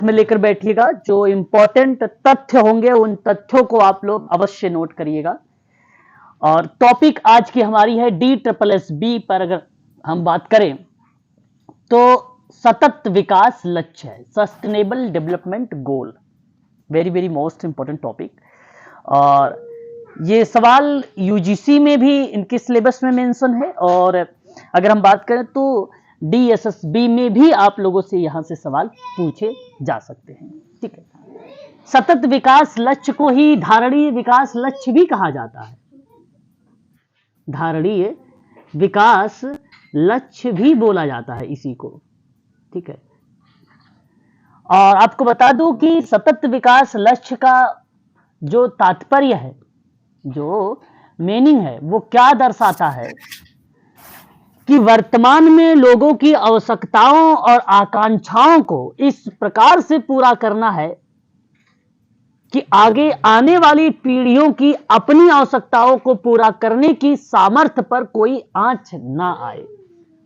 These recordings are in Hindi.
में लेकर बैठिएगा। जो इंपॉर्टेंट तथ्य होंगे उन तथ्यों को आप लोग अवश्य नोट करिएगा। और टॉपिक आज की हमारी है DSSB पर अगर हम बात करें तो सतत विकास लक्ष्य है, sustainable development goal. Very very most important topic. और ये सवाल यूजीसी में भी इनके सिलेबस में मेंशन है, और अगर हम बात करें तो DSSB में भी आप लोगों से यहां से सवाल पूछे जा सकते हैं। ठीक है, सतत विकास लक्ष्य को ही धारणीय विकास लक्ष्य भी कहा जाता है। धारणीय विकास लक्ष्य भी बोला जाता है इसी को। ठीक है, और आपको बता दूं कि सतत विकास लक्ष्य का जो तात्पर्य है, जो मीनिंग है, वो क्या दर्शाता है कि वर्तमान में लोगों की आवश्यकताओं और आकांक्षाओं को इस प्रकार से पूरा करना है कि आगे आने वाली पीढ़ियों की अपनी आवश्यकताओं को पूरा करने की सामर्थ्य पर कोई आंच ना आए।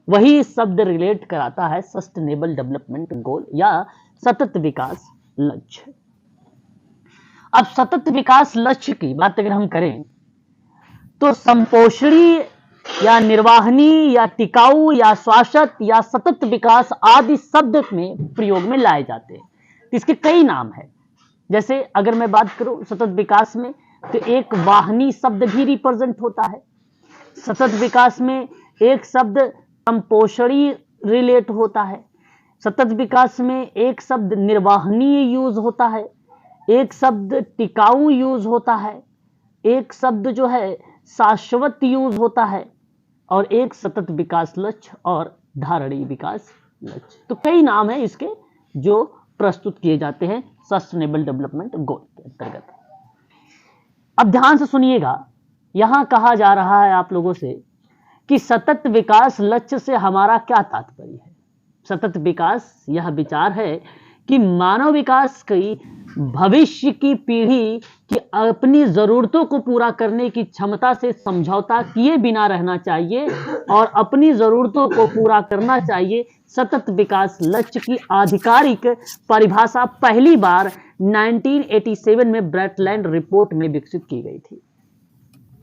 वही शब्द रिलेट कराता है सस्टेनेबल डेवलपमेंट गोल या सतत विकास लक्ष्य। अब सतत विकास लक्ष्य की बात अगर हम करें तो संपोषणी या निर्वाहनी या टिकाऊ या शाश्वत या सतत विकास आदि शब्द में प्रयोग में लाए जाते हैं। इसके कई नाम हैं। जैसे अगर मैं बात करूं सतत विकास में तो एक वाहनी शब्द भी रिप्रेजेंट होता है। सतत विकास में एक शब्द संपोषणी रिलेट होता है। सतत विकास में एक शब्द निर्वाहनीय यूज होता है, एक शब्द टिकाऊ यूज होता है, एक शब्द जो है शाश्वत यूज होता है, और एक सतत विकास लक्ष्य और धारणीय विकास लक्ष्य। तो कई नाम हैं इसके जो प्रस्तुत किए जाते हैं सस्टेनेबल डेवलपमेंट गोल के अंतर्गत। अब ध्यान से सुनिएगा, यहां कहा जा रहा है आप लोगों से कि सतत विकास लक्ष्य से हमारा क्या तात्पर्य है। सतत विकास यह विचार है कि मानव विकास की भविष्य की पीढ़ी की अपनी जरूरतों को पूरा करने की क्षमता से समझौता किए बिना रहना चाहिए और अपनी जरूरतों को पूरा करना चाहिए। सतत विकास लक्ष्य की आधिकारिक परिभाषा पहली बार 1987 में ब्रेटलैंड रिपोर्ट में विकसित की गई थी।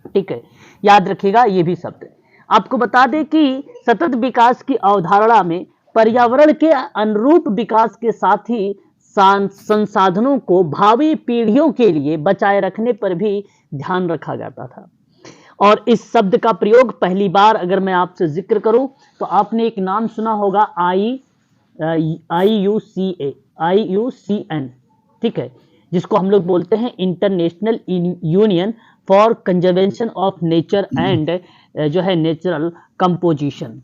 ठीक है, याद रखिएगा ये भी शब्द। आपको बता दें कि सतत विकास की अवधारणा में पर्यावरण के अनुरूप विकास के साथ ही संसाधनों को भावी पीढ़ियों के लिए बचाए रखने पर भी ध्यान रखा जाता था। और इस शब्द का प्रयोग पहली बार अगर मैं आपसे जिक्र करूं तो आपने एक नाम सुना होगा IUCN। ठीक है, जिसको हम लोग बोलते हैं international union for conservation of nature and जो है नेचुरल कंपोजिशन।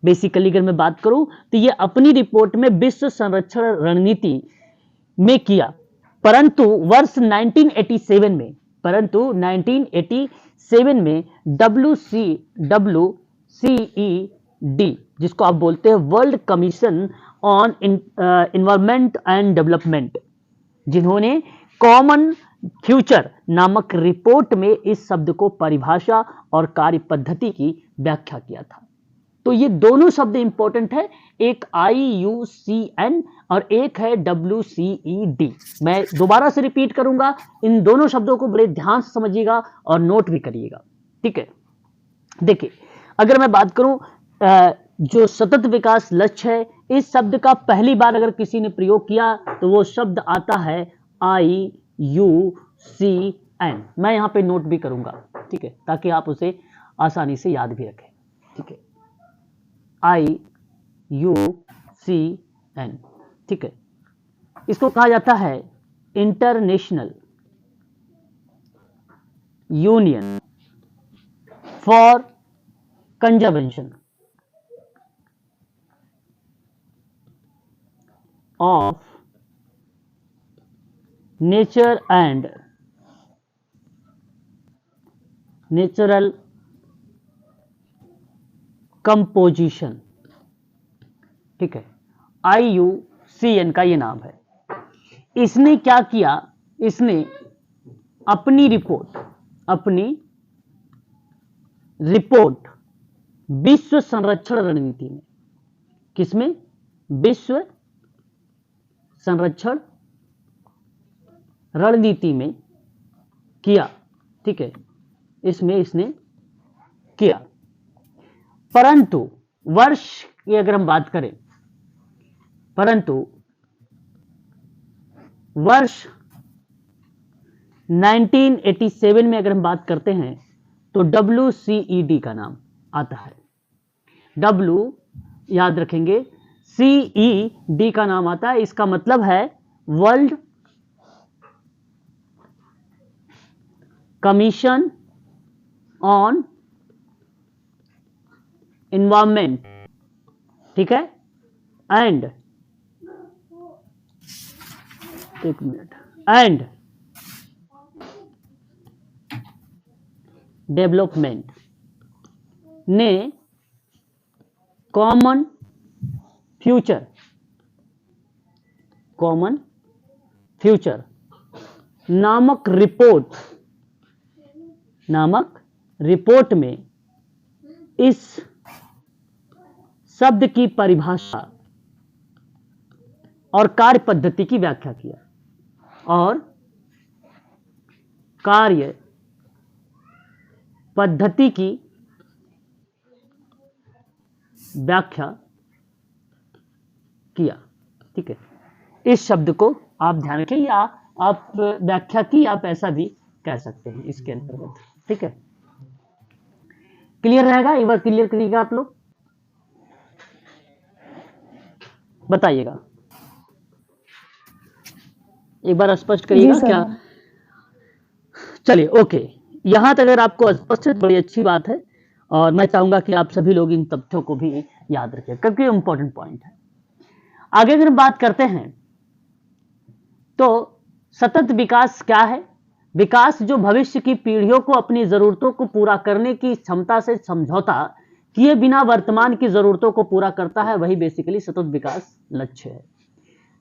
बेसिकली अगर मैं बात करूं तो ये अपनी रिपोर्ट में विश्व संरक्षण रणनीति में किया, परंतु वर्ष 1987 में WCED, जिसको आप बोलते हैं world commission on environment and development, जिन्होंने कॉमन फ्यूचर नामक रिपोर्ट में इस शब्द को परिभाषा और कार्य पद्धति की व्याख्या किया था। तो ये दोनों शब्द इंपॉर्टेंट है, एक IUCN और एक है WCED। मैं दोबारा से रिपीट करूंगा, इन दोनों शब्दों को बड़े ध्यान से समझिएगा और नोट भी करिएगा। ठीक है, देखिए अगर मैं बात करूं जो सतत विकास लक्ष्य है, इस शब्द का पहली बार अगर किसी ने प्रयोग किया तो वो शब्द आता है IUCN। मैं यहां पे नोट भी करूंगा, ठीक है, ताकि आप उसे आसानी से याद भी रखें। ठीक है, IUCN। ठीक है, इसको कहा जाता है international union for conservation of nature and natural composition. ठीक है, IUCN का ये नाम है। इसने क्या किया, इसने अपनी रिपोर्ट विश्व संरक्षण रणनीति में, किसमें, विश्व संरक्षण रणनीति में किया, ठीक है, इसमें इसने किया। परंतु वर्ष की अगर हम बात करें, परंतु वर्ष 1987 में अगर हम बात करते हैं तो WCED का नाम आता है। W याद रखेंगे, CED का नाम आता है। इसका मतलब है वर्ल्ड कमीशन ऑन एनवायरमेंट, ठीक है, एंड एक मिनट, एंड डेवलपमेंट ने कॉमन फ्यूचर नामक रिपोर्ट में इस शब्द की परिभाषा और कार्य पद्धति की व्याख्या किया, और कार्य पद्धति की व्याख्या किया, ठीक है। इस शब्द को आप ध्यान रखें, या आप व्याख्या की आप ऐसा भी कह सकते हैं इसके अंतर्गत, ठीक है। क्लियर रहेगा? एक बार क्लियर करिएगा आप लोग, बताइएगा, एक बार स्पष्ट करिएगा क्या। चलिए, ओके, यहां तक अगर आपको स्पष्ट है, बड़ी अच्छी बात है, और मैं चाहूंगा कि आप सभी लोग इन तथ्यों को भी याद रखें क्योंकि इंपॉर्टेंट पॉइंट है। आगे अगर बात करते हैं तो सतत विकास क्या है? विकास जो भविष्य की पीढ़ियों को अपनी जरूरतों को पूरा करने की क्षमता से समझौता किए बिना वर्तमान की जरूरतों को पूरा करता है, वही बेसिकली सतत विकास लक्ष्य है।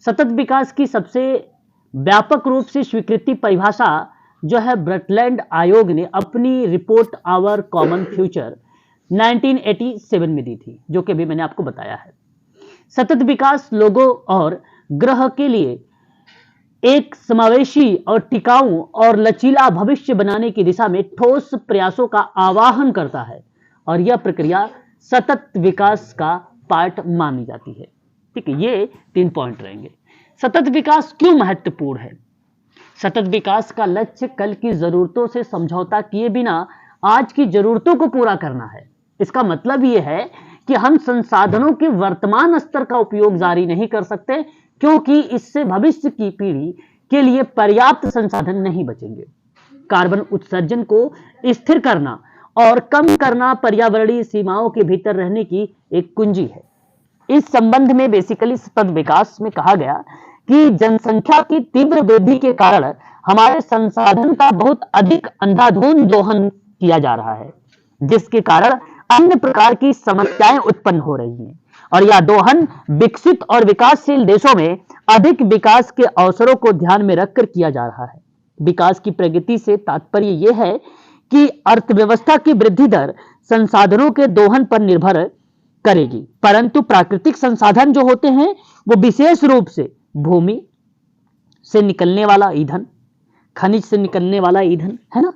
सतत विकास की सबसे व्यापक रूप से स्वीकृति परिभाषा जो है ब्रटलैंड आयोग ने अपनी रिपोर्ट आवर कॉमन फ्यूचर 1987 में दी थी, जो कि भी मैंने आपको बताया है। सतत विकास लोगों और ग्रह के लिए एक समावेशी और टिकाऊ और लचीला भविष्य बनाने की दिशा में ठोस प्रयासों का आह्वान करता है, और यह प्रक्रिया सतत विकास का पार्ट मानी जाती है, ठीक है। ये 3 पॉइंट रहेंगे। सतत विकास क्यों महत्वपूर्ण है? सतत विकास का लक्ष्य कल की जरूरतों से समझौता किए बिना आज की जरूरतों को पूरा करना है। इसका मतलब यह है कि हम संसाधनों के वर्तमान स्तर का उपयोग जारी नहीं कर सकते, क्योंकि इससे भविष्य की पीढ़ी के लिए पर्याप्त संसाधन नहीं बचेंगे। कार्बन उत्सर्जन को स्थिर करना और कम करना पर्यावरणीय सीमाओं के भीतर रहने की एक कुंजी है। इस संबंध में बेसिकली सतत विकास में कहा गया कि जनसंख्या की तीव्र वृद्धि के कारण हमारे संसाधन का बहुत अधिक अंधाधुंध दोहन किया जा रहा है, जिसके कारण अन्य प्रकार की समस्याएं उत्पन्न हो रही हैं, और यह दोहन विकसित और विकासशील देशों में अधिक विकास के अवसरों को ध्यान में रखकर किया जा रहा है। विकास की प्रगति से तात्पर्य यह है कि अर्थव्यवस्था की वृद्धि दर संसाधनों के दोहन पर निर्भर करेगी, परंतु प्राकृतिक संसाधन जो होते हैं वो विशेष रूप से भूमि से निकलने वाला ईंधन, खनिज से निकलने वाला ईंधन, है ना,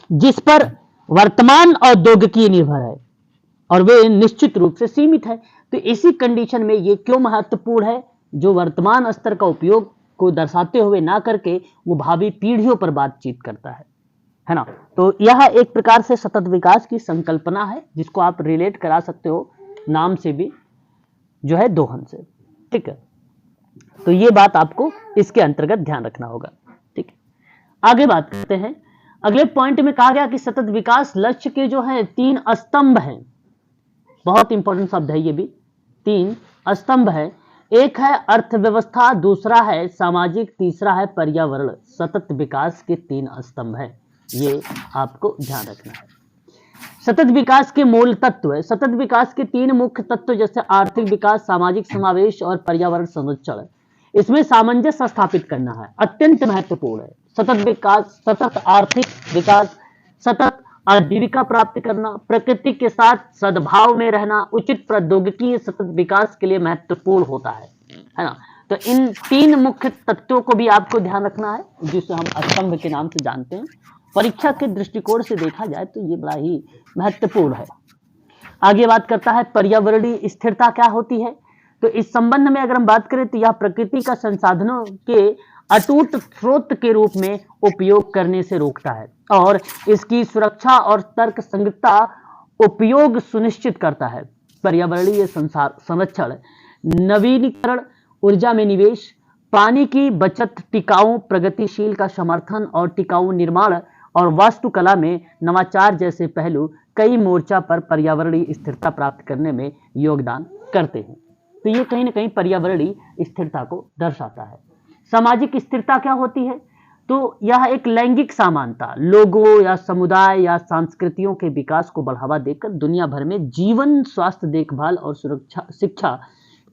जिस पर वर्तमान औद्योगिकी निर्भर है, और वे निश्चित रूप से सीमित है। तो इसी कंडीशन में ये क्यों महत्वपूर्ण है? जो वर्तमान स्तर का उपयोग को दर्शाते हुए ना करके वो भावी पीढ़ियों पर बातचीत करता है ना। तो यह एक प्रकार से सतत विकास की संकल्पना है, जिसको आप रिलेट करा सकते हो नाम से भी, जो है दोहन से, ठीक है। तो ये बात आपको इसके अंतर्गत ध्यान रखना होगा, ठीक है। आगे बात करते हैं। अगले पॉइंट में कहा गया कि सतत विकास लक्ष्य के जो है 3 स्तंभ हैं। बहुत इंपॉर्टेंट शब्द है ये भी। 3 स्तंभ है। एक है अर्थव्यवस्था, दूसरा है सामाजिक, तीसरा है पर्यावरण। सतत विकास के 3 स्तंभ हैं, ये आपको ध्यान रखना है। सतत विकास के मूल तत्व है। सतत विकास के 3 मुख्य तत्व जैसे आर्थिक विकास, सामाजिक समावेश और पर्यावरण संरक्षण, इसमें सामंजस्य स्थापित करना है, अत्यंत महत्वपूर्ण है। सतत विकास, सतत आर्थिक विकास, सतत आजीविका प्राप्त करना, प्रकृति के साथ सद्भाव में रहना, उचित प्रौद्योगिकी सतत विकास के लिए महत्वपूर्ण होता है। है ना। तो इन 3 मुख्य तत्वों को भी आपको ध्यान रखना है, जिसे हम स्तंभ के नाम से जानते हैं। परीक्षा के दृष्टिकोण से देखा जाए तो ये बड़ा ही महत्वपूर्ण है। आगे बात करता है पर्यावरणीय स्थिरता क्या होती है। तो इस संबंध में अगर हम बात करें तो यह प्रकृति का संसाधनों के अटूट स्रोत के रूप में उपयोग करने से रोकता है और इसकी सुरक्षा और तर्क संगतता उपयोग सुनिश्चित करता है। पर्यावरणीय संरक्षण, नवीनीकरण, ऊर्जा में निवेश, पानी की बचत, टिकाऊ प्रगतिशील का समर्थन और टिकाऊ निर्माण और वास्तुकला में नवाचार जैसे पहलू कई मोर्चा पर पर्यावरणीय स्थिरता प्राप्त करने में योगदान करते हैं। तो ये कहीं ना कहीं पर्यावरणीय स्थिरता को दर्शाता है। सामाजिक स्थिरता क्या होती है। तो यह एक लैंगिक समानता, लोगों या समुदाय या संस्कृतियों के विकास को बढ़ावा देकर दुनिया भर में जीवन, स्वास्थ्य देखभाल और सुरक्षा, शिक्षा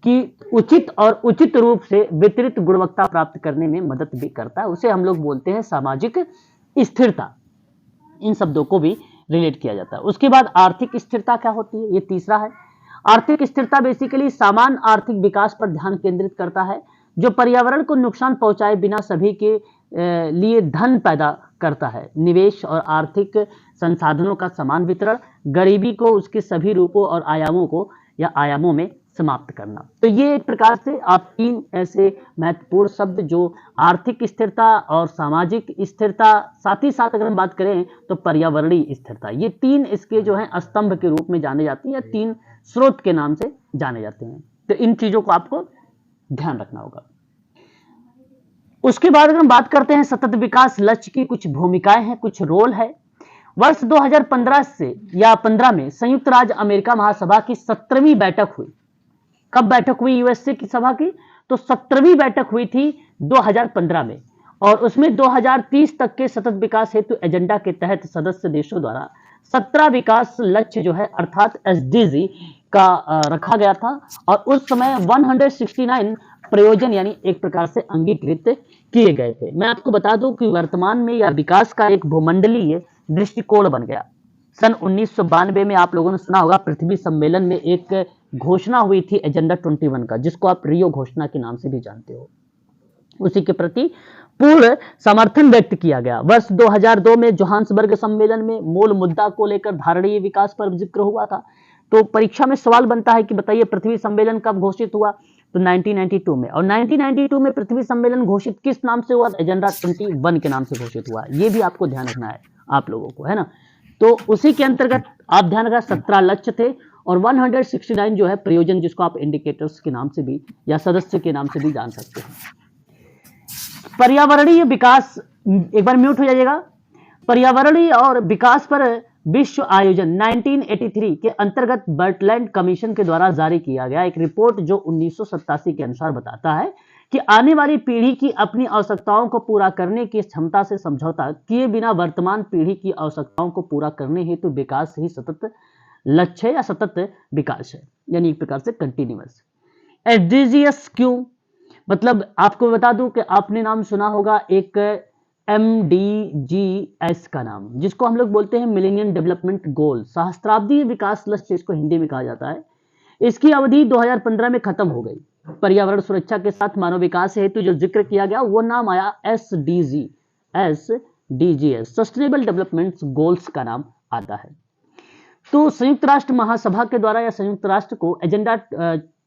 की उचित रूप से वितरित गुणवत्ता प्राप्त करने में मदद भी करता है। उसे हम लोग बोलते हैं सामाजिक स्थिरता। इन शब्दों को भी रिलेट किया जाता है। उसके बाद आर्थिक स्थिरता क्या होती है, ये तीसरा है। आर्थिक स्थिरता बेसिकली सामान्य आर्थिक विकास पर ध्यान केंद्रित करता है, जो पर्यावरण को नुकसान पहुंचाए बिना सभी के लिए धन पैदा करता है। निवेश और आर्थिक संसाधनों का समान वितरण, गरीबी को उसके सभी रूपों और आयामों में समाप्त करना। तो ये एक प्रकार से आप 3 ऐसे महत्वपूर्ण शब्द जो आर्थिक स्थिरता और सामाजिक स्थिरता, साथ ही साथ अगर हम बात करें तो पर्यावरणीय स्थिरता, ये 3 इसके जो है स्तंभ के रूप में जाने जाते हैं या 3 स्रोत के नाम से जाने जाते हैं। तो इन चीजों को आपको ध्यान रखना होगा। उसके बाद अगर हम बात करते हैं सतत विकास लक्ष्य की कुछ भूमिकाएं हैं, कुछ रोल है। वर्ष 2015 से या 15 में संयुक्त राज्य अमेरिका महासभा की 17वीं बैठक हुई। कब बैठक हुई यूएसए की सभा की, तो 17वीं बैठक हुई थी 2015 में, और उसमें 2030 तक के सतत विकास हेतु एजेंडा के तहत सदस्य देशों द्वारा 17 विकास लक्ष्य जो है अर्थात एसडीजी का रखा गया था, और उस समय 169 प्रयोजन यानी एक प्रकार से अंगीकृत किए गए थे। मैं आपको बता दूं कि वर्तमान में यह विकास का एक भूमंडलीय दृष्टिकोण बन गया। सन 1992 में आप लोगों ने सुना होगा पृथ्वी सम्मेलन में एक घोषणा हुई थी एजेंडा 21 का, जिसको आप रियो घोषणा के नाम से भी जानते हो। उसी के प्रति पूर्ण समर्थन व्यक्त किया गया। वर्ष 2002 में जोहान्सबर्ग सम्मेलन में मूल मुद्दा को लेकर धारणीय विकास पर जिक्र हुआ था। तो परीक्षा में सवाल बनता है कि बताइए पृथ्वी सम्मेलन कब घोषित हुआ, तो 1992 में, और 1992 में पृथ्वी सम्मेलन घोषित किस नाम से हुआ, एजेंडा 21 के नाम से घोषित हुआ। ये भी आपको ध्यान रखना है आप लोगों को, है ना। तो उसी के अंतर्गत आप ध्यान रखा 17 लक्ष्य थे और 169 जो है प्रयोजन, जिसको आप इंडिकेटर्स के नाम से भी या सदस्य के नाम से भी जान सकते हैं। पर्यावरणीय विकास, एक बार म्यूट हो जाइएगा। पर्यावरणीय और विकास पर विश्व आयोजन 1983 के अंतर्गत बर्टलैंड कमीशन के द्वारा जारी किया गया एक रिपोर्ट जो 1987 के अनुसार बताता है कि आने वाली पीढ़ी की अपनी आवश्यकताओं को पूरा करने की क्षमता से समझौता किए बिना वर्तमान पीढ़ी की आवश्यकताओं को पूरा करने हेतु विकास ही सतत लक्ष्य या सतत विकास है, यानी एक प्रकार से कंटिन्यूअस। एसडीजीएस क्यों, मतलब आपको बता दूं कि आपने नाम सुना होगा एक MDGs का नाम, जिसको हम लोग बोलते हैं मिलेनियम डेवलपमेंट गोल, सहस्त्राब्दी विकास लक्ष्य इसको हिंदी में कहा जाता है। इसकी अवधि 2015 में खत्म हो गई। पर्यावरण सुरक्षा के साथ मानव विकास हेतु जो जिक्र किया गया वो नाम आया SDGs, सस्टेनेबल डेवलपमेंट गोल्स का नाम आता है। तो संयुक्त राष्ट्र महासभा के द्वारा या संयुक्त राष्ट्र को एजेंडा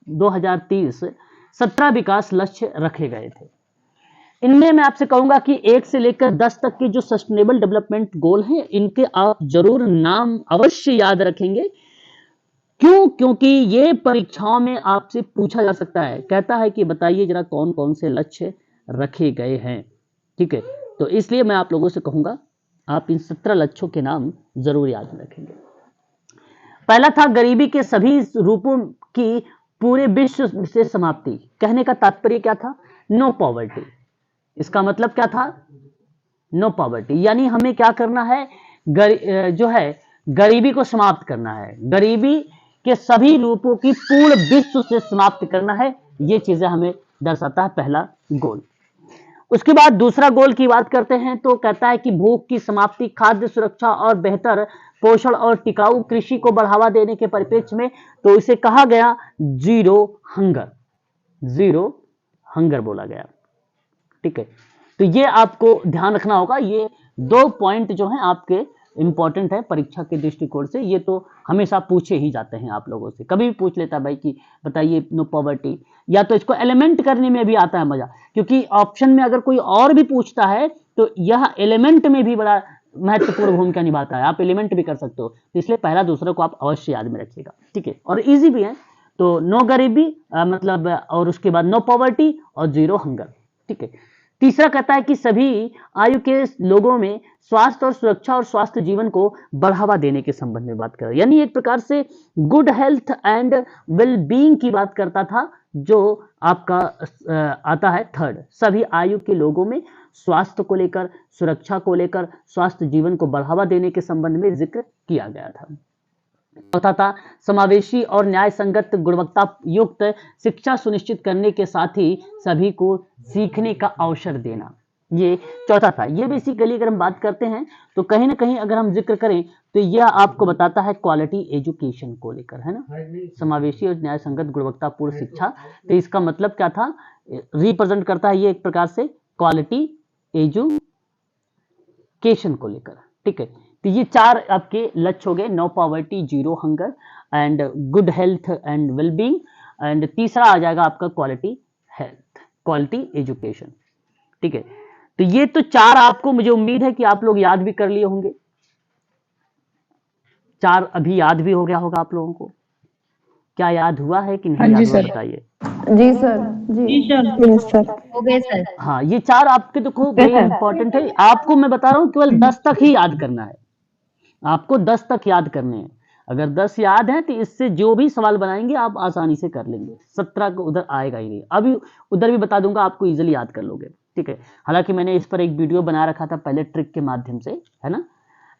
2030 17 विकास लक्ष्य रखे गए थे। इनमें मैं आपसे कहूंगा कि 1 से लेकर 10 तक के जो सस्टेनेबल डेवलपमेंट गोल हैं, इनके आप जरूर नाम अवश्य याद रखेंगे। क्यों, क्योंकि ये परीक्षाओं में आपसे पूछा जा सकता है। कहता है कि बताइए जरा कौन कौन से लक्ष्य रखे गए हैं, ठीक है। तो इसलिए मैं आप लोगों से कहूंगा आप इन 17 लक्ष्यों के नाम जरूर याद रखेंगे। पहला था गरीबी के सभी रूपों की पूरे विश्व से समाप्ति। कहने का तात्पर्य क्या था, नो पॉवर्टी। इसका मतलब क्या था, नो पॉवर्टी, यानी हमें क्या करना है, जो है गरीबी को समाप्त करना है, गरीबी के सभी रूपों की पूर्ण विश्व से समाप्त करना है। ये चीजें हमें दर्शाता है पहला गोल। उसके बाद दूसरा गोल की बात करते हैं तो कहता है कि भूख की समाप्ति, खाद्य सुरक्षा और बेहतर पोषण और टिकाऊ कृषि को बढ़ावा देने के परिप्रेक्ष्य में, तो इसे कहा गया जीरो हंगर। जीरो हंगर बोला गया। ठीक है, तो ये आपको ध्यान रखना होगा। ये 2 पॉइंट जो हैं आपके इंपॉर्टेंट है परीक्षा के दृष्टिकोण से। ये तो हमेशा पूछे ही जाते हैं आप लोगों से, कभी भी पूछ लेता है भाई कि बताइए नो पॉवर्टी, या तो इसको एलिमेंट करने में भी आता है मजा, क्योंकि ऑप्शन में अगर कोई और भी पूछता है तो यह एलिमेंट में भी बड़ा महत्वपूर्ण भूमिका निभाता है। आप एलिमेंट भी कर सकते हो, तो इसलिए पहला दूसरा को आप अवश्य याद में रखिएगा। ठीक है, और इजी भी है। तो नो गरीबी मतलब, और उसके बाद नो पॉवर्टी और जीरो हंगर। ठीक है, तीसरा कहता है कि सभी आयु के लोगों में स्वास्थ्य और सुरक्षा और स्वास्थ्य जीवन को बढ़ावा देने के संबंध में बात कर रहा है, यानी एक प्रकार से good health and well being की बात करता था, जो आपका आता है थर्ड। सभी आयु के लोगों में स्वास्थ्य को लेकर, सुरक्षा को लेकर, स्वास्थ्य जीवन को बढ़ावा देने के संबंध में जिक्र किया गया था। चौथा था समावेशी और न्याय संगत गुणवत्ता युक्त शिक्षा सुनिश्चित करने के साथ ही सभी को सीखने का अवसर देना। ये चौथा था। ये बेसिकली अगर हम बात करते हैं तो कहीं ना कहीं अगर हम जिक्र करें तो यह आपको बताता है क्वालिटी एजुकेशन को लेकर, है ना, समावेशी और न्याय संगत गुणवत्तापूर्ण शिक्षा। तो इसका मतलब क्या था, रिप्रेजेंट करता है ये एक प्रकार से क्वालिटी एजुकेशन को लेकर। ठीक है, तो ये 4 आपके लक्ष्य हो गए, no poverty, zero hunger and good health and wellbeing, and तीसरा आ जाएगा आपका क्वालिटी हेल्थ, क्वालिटी एजुकेशन। ठीक है, तो ये तो 4 आपको, मुझे उम्मीद है कि आप लोग याद भी कर लिए होंगे। 4 अभी याद भी हो गया होगा आप लोगों को। क्या याद हुआ है कि नहीं याद हुआ, बताइए। जी सर, जी सर, हो गए सर। हाँ, ये 4 आपके देखो वेरी इंपॉर्टेंट है। आपको मैं बता रहा हूँ केवल 10 तक ही याद करना है। आपको 10 तक याद करने हैं। अगर 10 याद है तो इससे जो भी सवाल बनाएंगे आप आसानी से कर लेंगे। 17 को उधर आएगा ही नहीं। अभी उधर भी बता दूंगा, आपको इजीली याद कर लोगे। ठीक है, हालांकि मैंने इस पर एक वीडियो बना रखा था पहले ट्रिक के माध्यम से, है ना,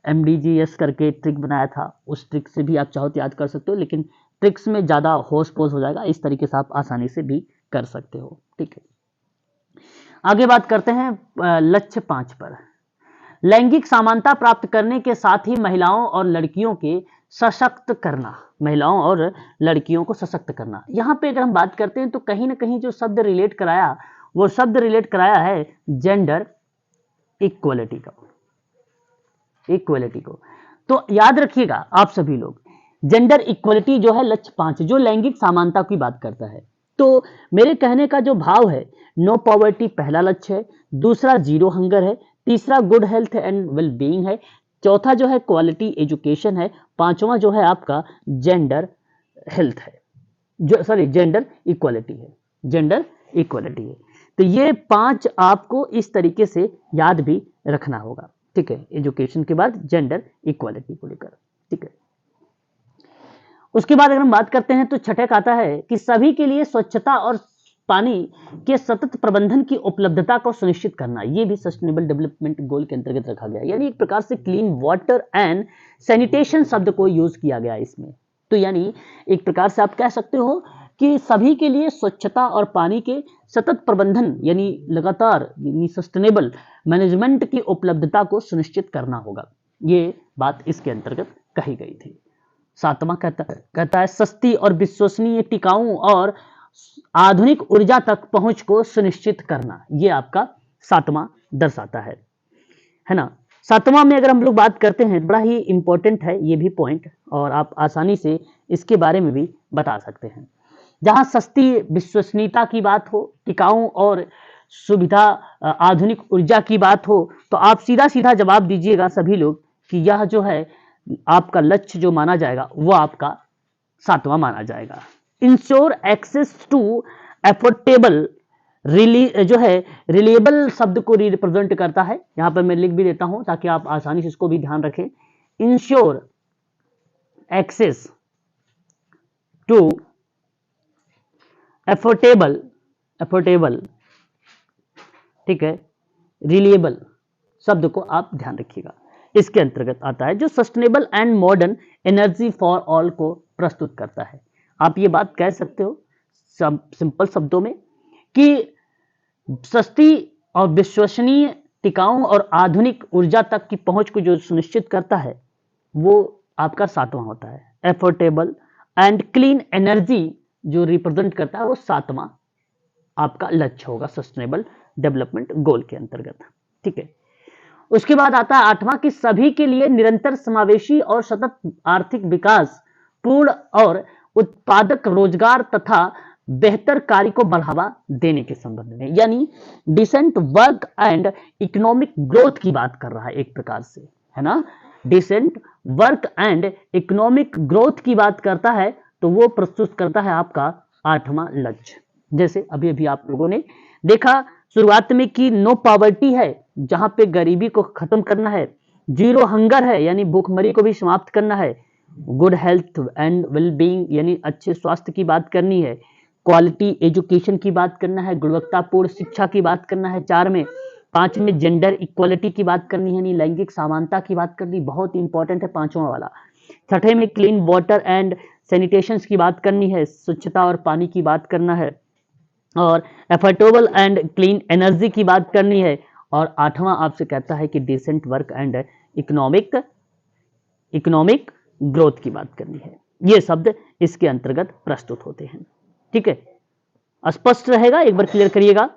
MDGS करके ट्रिक बनाया था। उस ट्रिक से भी आप चाहो तो याद कर सकते हो, लेकिन ट्रिक्स में ज़्यादा होश पोश हो जाएगा। इस तरीके से आप आसानी से भी कर सकते हो। ठीक है, आगे बात करते हैं लक्ष्य 5 पर। लैंगिक समानता प्राप्त करने के साथ ही महिलाओं और लड़कियों के सशक्त करना, महिलाओं और लड़कियों को सशक्त करना। यहाँ पे अगर हम बात करते हैं तो कहीं ना कहीं जो शब्द रिलेट कराया, वो शब्द रिलेट कराया है जेंडर इक्वलिटी का, इक्वलिटी को। तो याद रखिएगा आप सभी लोग, जेंडर इक्वलिटी जो है लक्ष्य 5, जो लैंगिक समानता की बात करता है। तो मेरे कहने का जो भाव है, नो पॉवर्टी पहला लक्ष्य है, दूसरा जीरो हंगर है, तीसरा good health and well being है, चौथा जो है क्वालिटी एजुकेशन है, पांचवा जो है आपका जेंडर हेल्थ है, जो सॉरी जेंडर इक्वलिटी है, जेंडर इक्वलिटी है। तो ये 5 आपको इस तरीके से याद भी रखना होगा। ठीक है, एजुकेशन के बाद जेंडर इक्वलिटी को लेकर। ठीक है, उसके बाद अगर हम बात करते हैं तो छठे का आता है कि सभी के लिए स्वच्छता और पानी के सतत प्रबंधन की उपलब्धता को सुनिश्चित करना। यह भी सस्टेनेबल डेवलपमेंट गोल के अंतर्गत रखा गया, यानी एक प्रकार से क्लीन वाटर एंड सैनिटेशन शब्द को यूज किया गया इसमें। तो यानी एक प्रकार से आप कह सकते हो कि सभी के लिए स्वच्छता और पानी के सतत प्रबंधन, यानी लगातार, यानी सस्टेनेबल मैनेजमेंट की उपलब्धता को सुनिश्चित करना होगा। ये बात इसके अंतर्गत कही गई थी। 7वां कहता है सस्ती और विश्वसनीय, टिकाऊ और आधुनिक ऊर्जा तक पहुंच को सुनिश्चित करना। ये आपका 7वां दर्शाता है ना। 7वां में अगर हम लोग बात करते हैं, बड़ा ही इंपॉर्टेंट है ये भी पॉइंट, और आप आसानी से इसके बारे में भी बता सकते हैं। जहां सस्ती विश्वसनीयता की बात हो, टिकाऊ और सुविधा आधुनिक ऊर्जा की बात हो, तो आप सीधा सीधा जवाब दीजिएगा सभी लोग कि यह जो है आपका लक्ष्य जो माना जाएगा वो आपका 7वां माना जाएगा। इंश्योर एक्सेस टू एफोर्डेबल, जो है रिलेबल शब्द को रिप्रेजेंट करता है। यहां पर मैं लिख भी देता हूं ताकि आप आसानी से इसको भी ध्यान रखें। इंश्योर एक्सेस टू एफोर्डेबल, ठीक है, रिलेबल शब्द को आप ध्यान रखिएगा, इसके अंतर्गत आता है, जो sustainable and modern energy for all को प्रस्तुत करता है। आप ये बात कह सकते हो सिंपल शब्दों में कि सस्ती और विश्वसनीय, टिकाऊ और आधुनिक ऊर्जा तक की पहुंच को जो सुनिश्चित करता है वो आपका 7वां होता है। एफोर्डेबल एंड क्लीन एनर्जी जो रिप्रेजेंट करता है वो 7वां आपका लक्ष्य होगा सस्टेनेबल डेवलपमेंट गोल के अंतर्गत। ठीक है, उसके बाद आता है 8वां कि सभी के लिए निरंतर समावेशी और सतत आर्थिक विकास, पूर्ण और उत्पादक रोजगार तथा बेहतर कार्य को बढ़ावा देने के संबंध में, यानी decent work and economic growth की बात कर रहा है एक प्रकार से, है ना। Decent work and economic growth की बात करता है तो वो प्रस्तुत करता है आपका 8वां लक्ष्य। जैसे अभी अभी आप लोगों ने देखा शुरुआत में कि नो पॉवर्टी है, जहां पे गरीबी को खत्म करना है, जीरो हंगर है यानी भूखमरी को भी समाप्त करना है, good health and well being यानी अच्छे स्वास्थ्य की बात करनी है, क्वालिटी एजुकेशन की बात करना है, गुणवत्तापूर्ण शिक्षा की बात करना है 4 में, 5 में जेंडर इक्वालिटी की बात करनी है यानी लैंगिक समानता की बात करनी, बहुत इंपॉर्टेंट है 5वां वाला। 6ठे में क्लीन वाटर एंड सैनिटेशन की बात करनी है, स्वच्छता और पानी की बात करना है, और एफोर्डेबल एंड क्लीन एनर्जी की बात करनी है, और 8वां आपसे कहता है कि decent work and economic growth की बात करनी है। ये शब्द इसके अंतर्गत प्रस्तुत होते हैं। ठीक है, स्पष्ट रहेगा, एक बार क्लियर करिएगा।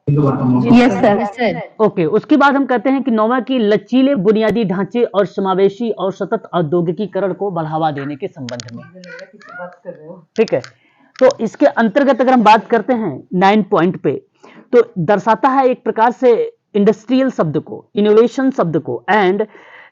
Yes sir. ओके, उसके बाद हम कहते हैं कि 9वां की लचीले बुनियादी ढांचे और समावेशी और सतत औद्योगिकीकरण को बढ़ावा देने के संबंध में। ठीक है, तो इसके अंतर्गत अगर हम बात करते हैं 9 पॉइंट पे, तो दर्शाता है एक प्रकार से इंडस्ट्रियल शब्द को, इनोवेशन शब्द को एंड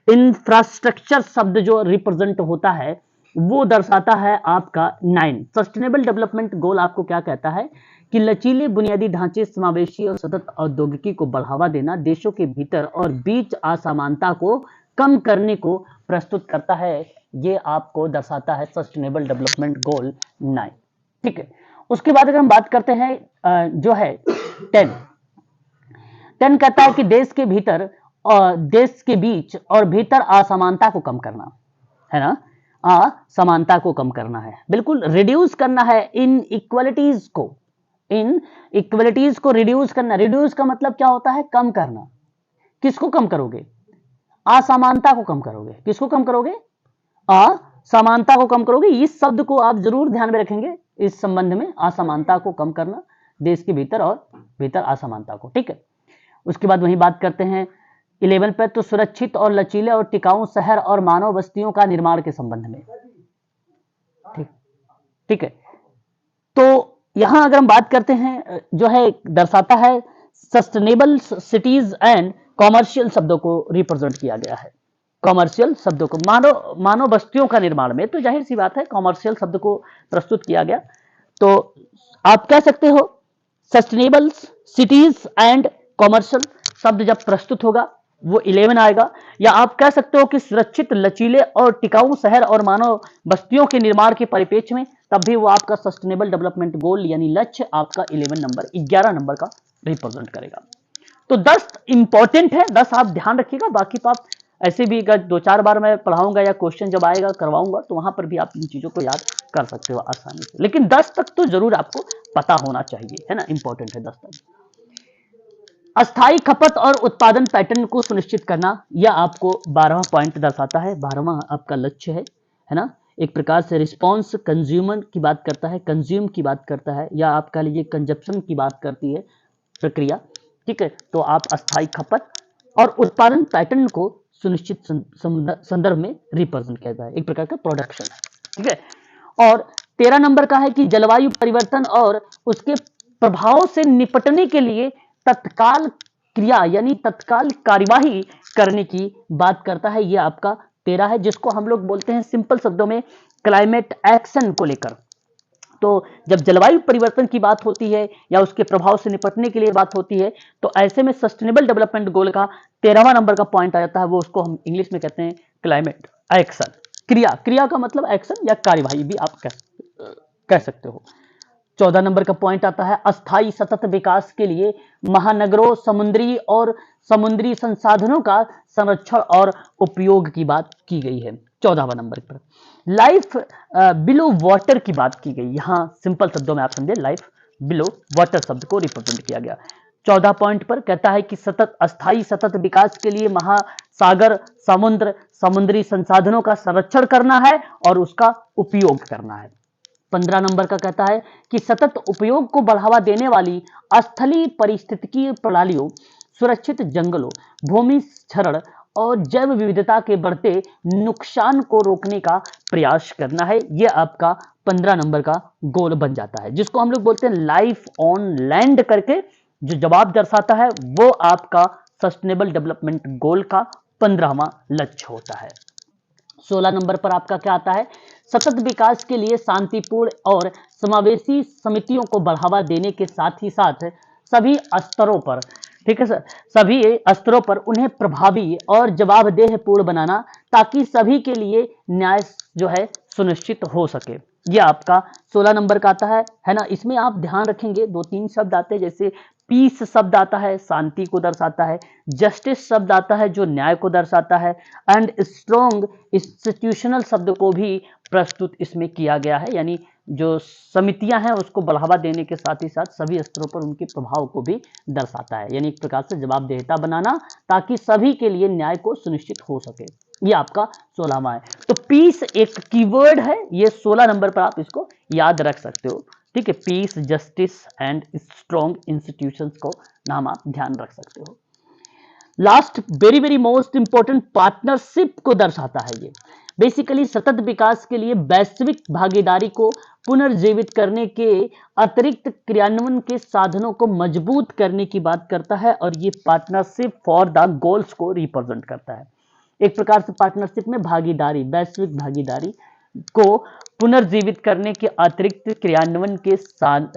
इंफ्रास्ट्रक्चर शब्द जो रिप्रेजेंट होता है वो दर्शाता है आपका 9। सस्टेनेबल डेवलपमेंट गोल आपको क्या कहता है कि लचीले बुनियादी ढांचे, समावेशी और सतत औद्योगिकी को बढ़ावा देना, देशों के भीतर और बीच असमानता को कम करने को प्रस्तुत करता है। ये आपको दर्शाता है सस्टेनेबल डेवलपमेंट गोल 9। ठीक है, उसके बाद अगर हम बात करते हैं जो है 10 कहता है कि देश के भीतर और देश के बीच और भीतर असमानता को कम करना, है ना, असमानता को कम करना है, बिल्कुल रिड्यूस करना है इन इक्वलिटीज को रिड्यूस करना। रिड्यूस का मतलब क्या होता है? कम करना। किसको कम करोगे? असमानता को कम करोगे। किसको कम करोगे? असमानता को कम करोगे। इस शब्द को आप जरूर ध्यान में रखेंगे इस संबंध में, असमानता को कम करना, देश के भीतर और भीतर असमानता को। ठीक है, उसके बाद वही बात करते हैं 11 पे, तो सुरक्षित और लचीले और टिकाऊ शहर और मानव बस्तियों का निर्माण के संबंध में। ठीक है, तो यहां अगर हम बात करते हैं जो है दर्शाता है सस्टेनेबल सिटीज एंड कॉमर्शियल शब्दों को रिप्रेजेंट किया गया है। कॉमर्शियल शब्दों को मानव बस्तियों का निर्माण में, तो जाहिर सी बात है कॉमर्शियल शब्द को प्रस्तुत किया गया। तो आप कह सकते हो सस्टेनेबल सिटीज एंड कॉमर्शियल शब्द जब प्रस्तुत होगा वो 11 आएगा, या आप कह सकते हो कि सुरक्षित, लचीले और टिकाऊ शहर और मानव बस्तियों के निर्माण के परिप्रेक्ष्य में, तब भी वो आपका सस्टेनेबल डेवलपमेंट गोल यानी लक्ष्य आपका 11 नंबर का रिप्रेजेंट करेगा। तो 10 इंपॉर्टेंट है, 10 आप ध्यान रखिएगा। बाकी तो आप ऐसे भी 2-4 बार मैं पढ़ाऊंगा या क्वेश्चन जब आएगा करवाऊंगा तो वहां पर भी आप इन चीजों को याद कर सकते हो आसानी से, लेकिन 10 तक तो जरूर आपको पता होना चाहिए, है ना, इंपॉर्टेंट है 10 तक। अस्थायी खपत और उत्पादन पैटर्न को सुनिश्चित करना, यह आपको 12वां पॉइंट दर्शाता है, 12वां आपका लक्ष्य है ना। एक प्रकार से रिस्पॉन्स कंज्यूमर की बात करता है, कंज्यूम की बात करता है, या आपका लिए कंजप्शन की बात करती है प्रक्रिया। ठीक है, तो आप अस्थायी खपत और उत्पादन पैटर्न को सुनिश्चित संदर्भ में रिप्रेजेंट करता है, एक प्रकार का प्रोडक्शन है। ठीक है, और 13 नंबर का है कि जलवायु परिवर्तन और उसके प्रभाव से निपटने के लिए तत्काल क्रिया यानी तत्काल कार्यवाही करने की बात करता है। यह आपका 13 है, जिसको हम लोग बोलते हैं सिंपल शब्दों में क्लाइमेट एक्शन को लेकर। तो जब जलवायु परिवर्तन की बात होती है या उसके प्रभाव से निपटने के लिए बात होती है, तो ऐसे में सस्टेनेबल डेवलपमेंट गोल का 13वां नंबर का पॉइंट आ जाता है, वो उसको हम इंग्लिश में कहते हैं क्लाइमेट एक्शन। क्रिया का मतलब एक्शन या कार्यवाही भी आप कह सकते हो। 14 नंबर का पॉइंट आता है अस्थायी सतत विकास के लिए महानगरों, समुद्री और समुद्री संसाधनों का संरक्षण और उपयोग की बात की गई है। 14वां नंबर पर लाइफ बिलो वाटर की बात की गई। यहां सिंपल शब्दों में आप समझे, लाइफ बिलो वाटर शब्द को रिप्रेजेंट किया गया। 14 पॉइंट पर कहता है कि अस्थायी सतत विकास के लिए महासागर, समुद्र, समुद्री संसाधनों का संरक्षण करना है और उसका उपयोग करना है। 15 नंबर का कहता है कि सतत उपयोग को बढ़ावा देने वाली स्थलीय पारिस्थितिकीय प्रणालियों, सुरक्षित जंगलों, भूमि क्षरण और जैव विविधता के बढ़ते नुकसान को रोकने का प्रयास करना है। यह आपका 15 नंबर का गोल बन जाता है, जिसको हम लोग बोलते हैं लाइफ ऑन लैंड करके जो जवाब दर्शाता है, वो आपका सस्टेनेबल डेवलपमेंट गोल का 15वां लक्ष्य होता है। 16 नंबर पर आपका क्या आता है? सतत विकास के लिए शांतिपूर्ण और समावेशी समितियों को बढ़ावा देने के साथ ही साथ सभी स्तरों पर, ठीक है सर, सभी स्तरों पर उन्हें प्रभावी और जवाबदेह पूर्ण बनाना, ताकि सभी के लिए न्याय जो है सुनिश्चित हो सके। ये आपका 16 नंबर का आता है ना। इसमें आप ध्यान रखेंगे 2-3 शब्द आते हैं, जैसे पीस शब्द आता है, शांति को दर्शाता है, जस्टिस शब्द आता है जो न्याय को दर्शाता है, एंड स्ट्रॉन्ग इंस्टीट्यूशनल शब्द को भी प्रस्तुत इसमें किया गया है, यानी जो समितियां हैं उसको बढ़ावा देने के साथ ही साथ सभी स्तरों पर उनके प्रभाव को भी दर्शाता है, यानी एक प्रकार से जवाबदेहिता बनाना ताकि सभी के लिए न्याय को सुनिश्चित हो सके। ये आपका 16वां है। तो पीस एक कीवर्ड है, ये 16 नंबर पर आप इसको याद रख सकते हो, ठीक है। Peace, justice and strong institutions को नाम आप ध्यान रख सकते हो। Last very very most important, partnership को दर्शाता है। ये बेसिकली सतत विकास के लिए वैश्विक भागीदारी को पुनर्जीवित करने के अतिरिक्त क्रियान्वयन के साधनों को मजबूत करने की बात करता है, और ये पार्टनरशिप फॉर द गोल्स को रिप्रेजेंट करता है। एक प्रकार से पार्टनरशिप में भागीदारी, वैश्विक भागीदारी को पुनर्जीवित करने के अतिरिक्त क्रियान्वयन के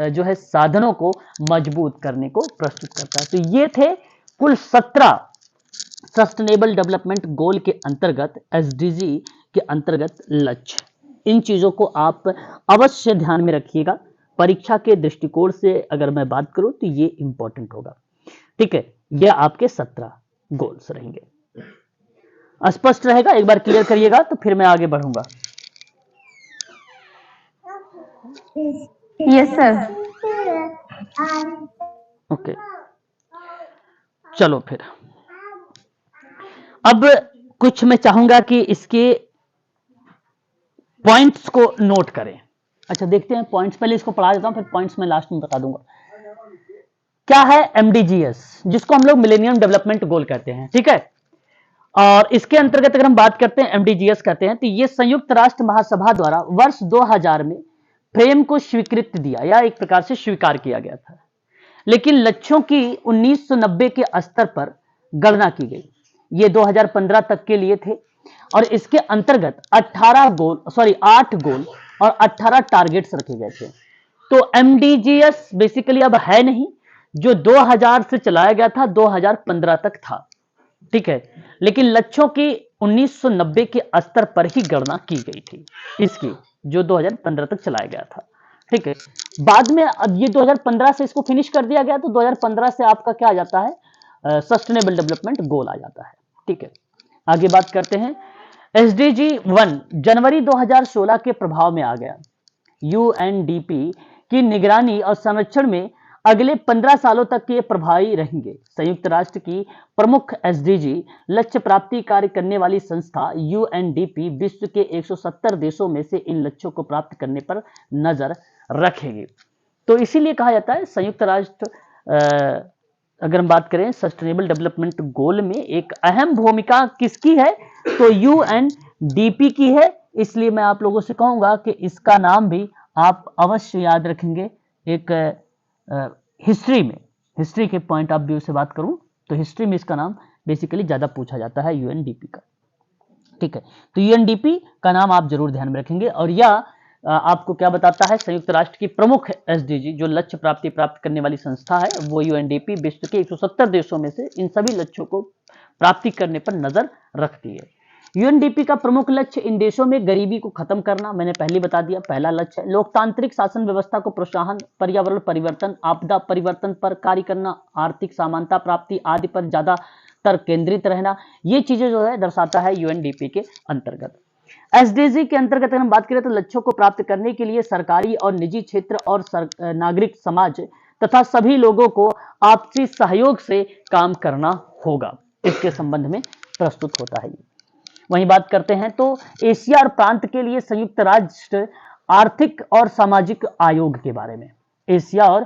जो है साधनों को मजबूत करने को प्रस्तुत करता है। तो ये थे कुल 17 सस्टेनेबल डेवलपमेंट गोल के अंतर्गत, एसडीजी के अंतर्गत लक्ष्य। इन चीजों को आप अवश्य ध्यान में रखिएगा। परीक्षा के दृष्टिकोण से अगर मैं बात करूं तो ये इंपॉर्टेंट होगा, ठीक है। ये आपके 17 गोल्स रहेंगे। स्पष्ट रहेगा? एक बार क्लियर करिएगा तो फिर मैं आगे बढ़ूंगा। Yes sir. ओके, चलो फिर अब कुछ मैं चाहूंगा कि इसके पॉइंट्स को नोट करें। अच्छा, देखते हैं पॉइंट्स, पहले इसको पढ़ा देता हूं, फिर पॉइंट्स मैं लास्ट में बता दूंगा। क्या है एमडीजीएस, जिसको हम लोग मिलेनियम डेवलपमेंट गोल कहते हैं, ठीक है। और इसके अंतर्गत अगर हम बात करते हैं, एमडीजीएस कहते हैं, तो ये संयुक्त राष्ट्र महासभा द्वारा वर्ष 2000 में फ्रेम को स्वीकृत दिया, या एक प्रकार से स्वीकार किया गया था, लेकिन लक्ष्यों की 1990 के स्तर पर गणना की गई। ये 2015 तक के लिए थे, और इसके अंतर्गत 8 गोल और 18 टारगेट्स रखे गए थे। तो एमडीजीएस बेसिकली अब है नहीं, जो 2000 से चलाया गया था 2015 तक था, ठीक है, लेकिन लक्ष्यों की 1990 के स्तर पर ही गणना की गई थी इसकी, जो 2015 तक चलाया गया था, ठीक है। बाद में अब ये 2015 से इसको फिनिश कर दिया गया, तो 2015 से आपका क्या आ जाता है, सस्टेनेबल डेवलपमेंट गोल आ जाता है, ठीक है। आगे बात करते हैं। एसडीजी 1 जनवरी 2016 के प्रभाव में आ गया। यूएनडीपी की निगरानी और संरक्षण में अगले 15 सालों तक ये प्रभावी रहेंगे। संयुक्त राष्ट्र की प्रमुख एसडीजी लक्ष्य प्राप्ति कार्य करने वाली संस्था यूएनडीपी विश्व के 170 देशों में से इन लक्ष्यों को प्राप्त करने पर नजर रखेगी। तो इसीलिए कहा जाता है संयुक्त राष्ट्र, अगर हम बात करें सस्टेनेबल डेवलपमेंट गोल में एक अहम भूमिका किसकी है, तो यूएनडीपी की है। इसलिए मैं आप लोगों से कहूंगा कि इसका नाम भी आप अवश्य याद रखेंगे। एक हिस्ट्री के पॉइंट ऑफ व्यू से बात करूं तो हिस्ट्री में इसका नाम बेसिकली ज्यादा पूछा जाता है यूएनडीपी का, ठीक है। तो यूएनडीपी का नाम आप जरूर ध्यान में रखेंगे। और यह आपको क्या बताता है, संयुक्त राष्ट्र की प्रमुख एसडीजी जो लक्ष्य प्राप्त करने वाली संस्था है, वो यूएनडीपी विश्व के 170 देशों में से इन सभी लक्ष्यों को प्राप्ति करने पर नजर रखती है। यूएनडीपी का प्रमुख लक्ष्य इन देशों में गरीबी को खत्म करना, मैंने पहले बता दिया, पहला लक्ष्य है। लोकतांत्रिक शासन व्यवस्था को प्रोत्साहन, पर्यावरण परिवर्तन, आपदा परिवर्तन पर कार्य करना, आर्थिक समानता प्राप्ति आदि पर ज्यादातर केंद्रित रहना, ये चीजें जो है दर्शाता है यूएनडीपी के अंतर्गत। एसडीजी के अंतर्गत अगर हम बात करें तो लक्ष्यों को प्राप्त करने के लिए सरकारी और निजी क्षेत्र और नागरिक समाज तथा सभी लोगों को आपसी सहयोग से काम करना होगा, इसके संबंध में प्रस्तुत होता है। वहीं बात करते हैं तो एशिया और प्रांत के लिए संयुक्त राष्ट्र आर्थिक और सामाजिक आयोग के बारे में। एशिया और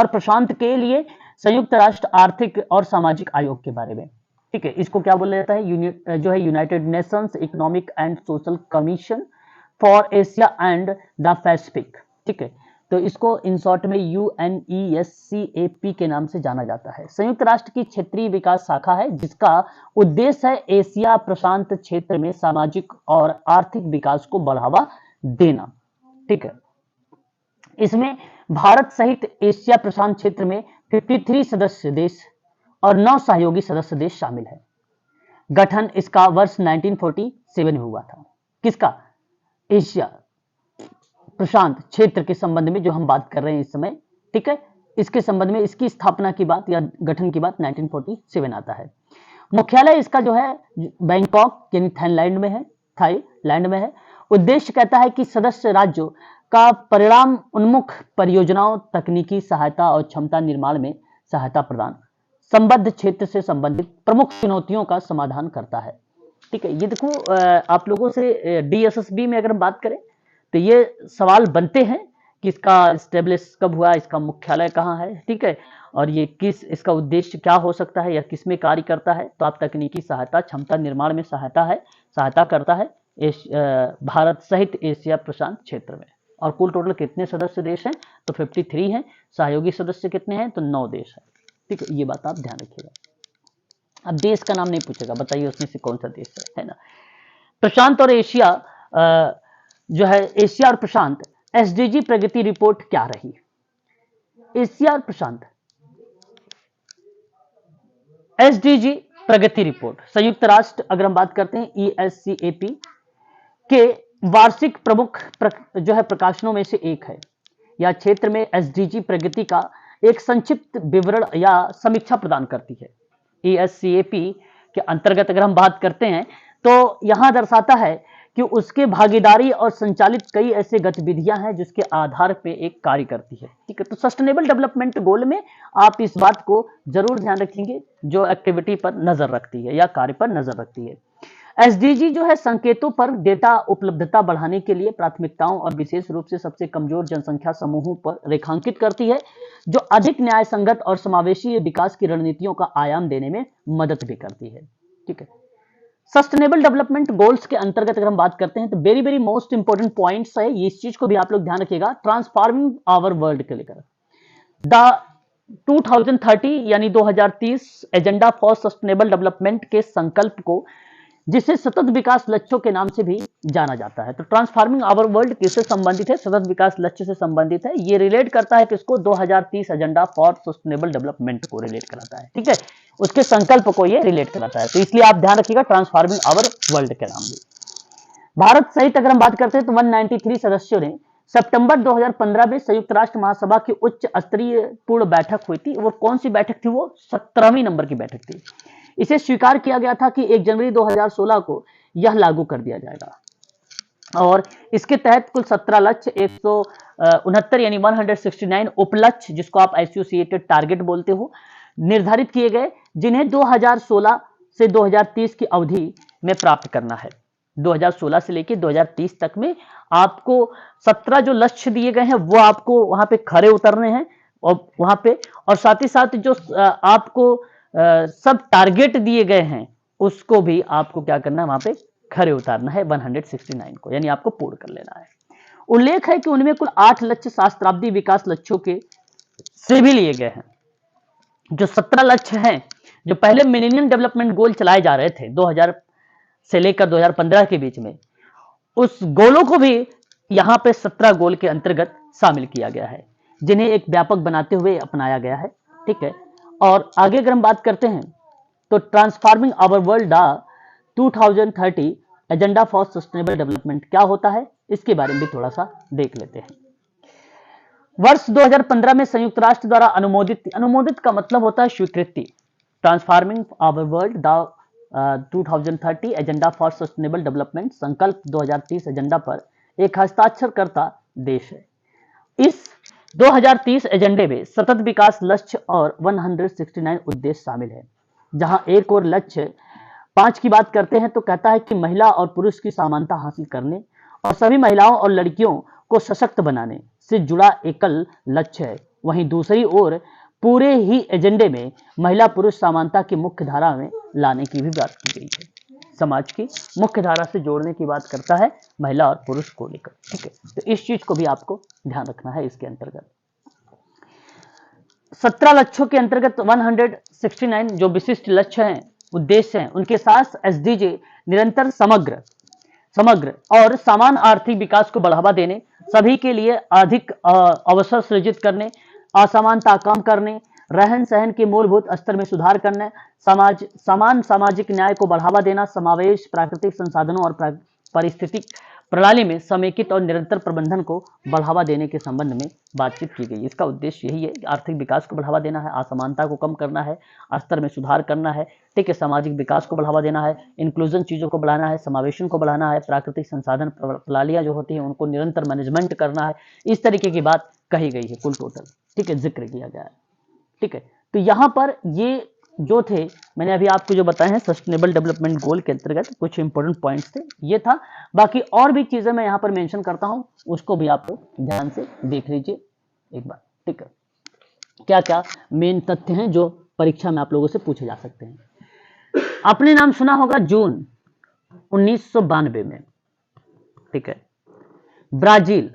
प्रशांत के लिए संयुक्त राष्ट्र आर्थिक और सामाजिक आयोग के बारे में, ठीक है। इसको क्या बोला जाता है, जो है United Nations economic and social commission for Asia and the Pacific, ठीक है। तो इसको इन शॉर्ट में UNESCAP के नाम से जाना जाता है। संयुक्त राष्ट्र की क्षेत्रीय विकास शाखा है जिसका उद्देश्य है एशिया प्रशांत क्षेत्र में सामाजिक और आर्थिक विकास को बढ़ावा देना, ठीक है। इसमें भारत सहित एशिया प्रशांत क्षेत्र में 53 सदस्य देश और 9 सहयोगी सदस्य देश शामिल है। गठन इसका वर्ष 1947 में हुआ था। किसका? एशिया प्रशांत क्षेत्र के संबंध में जो हम बात कर रहे हैं इस समय, ठीक है। इसके संबंध में इसकी स्थापना की बात या गठन की बात 1947 आता है। मुख्यालय इसका जो है बैंकॉक यानी थाईलैंड में है। उद्देश्य कहता है कि सदस्य राज्यों का परिणाम उन्मुख परियोजनाओं, तकनीकी सहायता और क्षमता निर्माण में सहायता प्रदान, संबद्ध क्षेत्र से संबंधित प्रमुख चुनौतियों का समाधान करता है, ठीक है। ये देखो आप लोगों से DSSB में अगर हम बात करें तो ये सवाल बनते हैं कि इसका स्टेब्लिश कब हुआ, इसका मुख्यालय कहाँ है, ठीक है, और ये इसका उद्देश्य क्या हो सकता है या किस में कार्य करता है। तो आप तकनीकी सहायता, क्षमता निर्माण में सहायता करता है भारत सहित एशिया प्रशांत क्षेत्र में। और कुल टोटल कितने सदस्य देश हैं? तो 53 हैं। सहयोगी सदस्य कितने हैं? तो 9 देश हैं, ठीक है। ये बात आप ध्यान रखिएगा। अब देश का नाम नहीं पूछेगा, बताइए उसमें से कौन सा देश है ना। प्रशांत और एशिया जो है, एशिया और प्रशांत SDG प्रगति रिपोर्ट क्या रही? एशिया और प्रशांत SDG प्रगति रिपोर्ट संयुक्त राष्ट्र अगर हम बात करते हैं ESCAP के वार्षिक प्रमुख जो है प्रकाशनों में से एक है। यह क्षेत्र में SDG प्रगति का एक संक्षिप्त विवरण या समीक्षा प्रदान करती है। ESCAP के अंतर्गत अगर हम बात करते हैं तो यहां दर्शाता है कि उसके भागीदारी और संचालित कई ऐसे गतिविधियां हैं जिसके आधार पे एक कार्य करती है, ठीक है। तो सस्टेनेबल डेवलपमेंट गोल में आप इस बात को जरूर ध्यान रखेंगे, जो एक्टिविटी पर नजर रखती है या कार्य पर नजर रखती है। SDG जो है संकेतों पर डेटा उपलब्धता बढ़ाने के लिए प्राथमिकताओं और विशेष रूप से सबसे कमजोर जनसंख्या समूहों पर रेखांकित करती है, जो अधिक न्याय संगत और समावेशी विकास की रणनीतियों का आयाम देने में मदद भी करती है, ठीक है। सस्टेनेबल डेवलपमेंट गोल्स के अंतर्गत अगर हम बात करते हैं तो very very most important points है, ये इस चीज को भी आप लोग ध्यान रखिएगा। ट्रांसफॉर्मिंग आवर वर्ल्ड के लेकर द 2030 यानी 2030 एजेंडा फॉर सस्टेनेबल डेवलपमेंट के संकल्प को, जिसे सतत विकास लक्ष्यों के नाम से भी जाना जाता है। तो ट्रांसफॉर्मिंग आवर वर्ल्ड किससे संबंधित है? सतत विकास लक्ष्य से संबंधित है। ये रिलेट करता है किसको? 2030 एजेंडा फॉर सस्टेनेबल डेवलपमेंट को रिलेट कराता है, ठीक है। उसके संकल्प को ये रिलेट कराता है, तो इसलिए आप ध्यान रखिएगा ट्रांसफॉर्मिंग आवर वर्ल्ड के नाम भी। भारत सहित अगर हम बात करते हैं तो 193 सदस्यों ने सितंबर 2015 में संयुक्त राष्ट्र महासभा की उच्च स्तरीय पूर्ण बैठक हुई थी। वो कौन सी बैठक थी? वो 17वीं नंबर की बैठक थी। इसे स्वीकार किया गया था कि 1 जनवरी 2016 को यह लागू कर दिया जाएगा और इसके तहत कुल 17 लक्ष्य 169 यानी 169 उपलक्ष्य, जिसको आप एसोसिएटेड टारगेट बोलते हो, निर्धारित किए गए, जिन्हें 2016 से 2030 की अवधि में प्राप्त करना है। 2016 से लेकर 2030 तक में आपको 17 जो लक्ष्य दिए गए हैं वो आपको वहां पे खरे उतरने हैं और वहां पे, और साथ ही साथ जो आपको सब टारगेट दिए गए हैं उसको भी आपको क्या करना है? वहां पे खरे उतारना है 169 को, यानी आपको पूर्ण कर लेना है। उल्लेख है कि उनमें कुल 8 लक्ष्य सहस्त्राब्दी विकास लक्ष्यों के से भी लिए गए हैं। जो 17 लक्ष्य हैं, जो पहले मिलेनियम डेवलपमेंट गोल चलाए जा रहे थे 2000 से लेकर 2015 के बीच में, उस गोलों को भी यहां पे 17 गोल के अंतर्गत शामिल किया गया है, जिन्हें एक व्यापक बनाते हुए अपनाया गया है, ठीक है। और आगे अगर हम बात करते हैं तो transforming our world 2030 agenda for sustainable development क्या होता है, इसके बारे में भी थोड़ा सा देख लेते हैं। वर्ष 2015 में संयुक्त राष्ट्र द्वारा अनुमोदित का मतलब होता है स्वीकृति। Transforming our world 2030 agenda for sustainable development संकल्प 2030 एजेंडा पर एक हस्ताक्षरकर्ता देश है। इस 2030 एजेंडे में सतत विकास लक्ष्य और 169 उद्देश्य शामिल है। जहां एक और लक्ष्य 5 की बात करते हैं तो कहता है कि महिला और पुरुष की समानता हासिल करने और सभी महिलाओं और लड़कियों को सशक्त बनाने से जुड़ा एकल लक्ष्य है। वहीं दूसरी ओर पूरे ही एजेंडे में महिला पुरुष समानता की मुख्य धारा में लाने की भी बात की गई है। समाज की मुख्य धारा से जोड़ने की बात करता है महिला और पुरुष को लेकर। ठीक है, तो इस चीज को भी आपको ध्यान रखना है। इसके अंतर्गत 17 लक्ष्यों के अंतर्गत 169 जो विशिष्ट लक्ष्य हैं, उद्देश्य हैं, उनके साथ एसडीजी निरंतर समग्र और समान आर्थिक विकास को बढ़ावा देने, सभी के लिए अधिक अवसर सृजित करने, असमानता कम करने, रहन सहन के मूलभूत स्तर में सुधार करने, समान सामाजिक न्याय को बढ़ावा देना, समावेश प्राकृतिक संसाधनों और पारिस्थितिक प्रणाली में समेकित और निरंतर प्रबंधन को बढ़ावा देने के संबंध में बातचीत की गई। इसका उद्देश्य यही है कि आर्थिक विकास को बढ़ावा देना है, असमानता को कम करना है, स्तर में सुधार करना है, ठीक है, सामाजिक विकास को बढ़ावा देना है, इंक्लूजन चीज़ों को बढ़ाना है, समावेशन को बढ़ाना है, प्राकृतिक संसाधन प्रणालियाँ जो होती हैं उनको निरंतर मैनेजमेंट करना है। इस तरीके की बात कही गई है कुल टोटल, ठीक है, जिक्र किया गया है। ठीक है, तो यहाँ पर ये जो थे मैंने अभी आपको जो बताए हैं सस्टेनेबल डेवलपमेंट गोल के अंतर्गत कुछ इंपॉर्टेंट पॉइंट्स थे, ये था। बाकी और भी चीजें मैं यहाँ पर मेंशन करता हूँ, उसको भी आप ध्यान से देख लीजिए एक बार। ठीक है, क्या क्या मेन तथ्य हैं जो परीक्षा में आप लोगों से पूछे जा सकते हैं। आपने नाम सुना होगा जून 1992 में, ठीक है, ब्राजील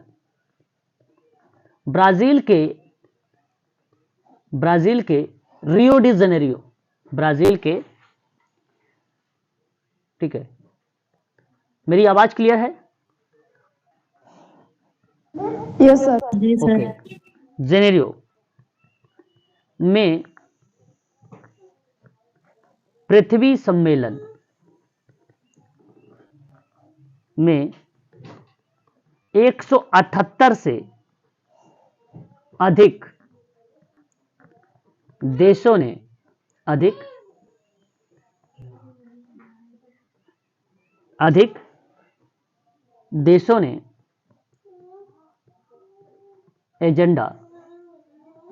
के रियो डी जेनेरियो, ब्राजील के, ठीक है, मेरी आवाज क्लियर है? Yes sir. ओके, जेनेरियो में पृथ्वी सम्मेलन में 178 से अधिक देशों ने एजेंडा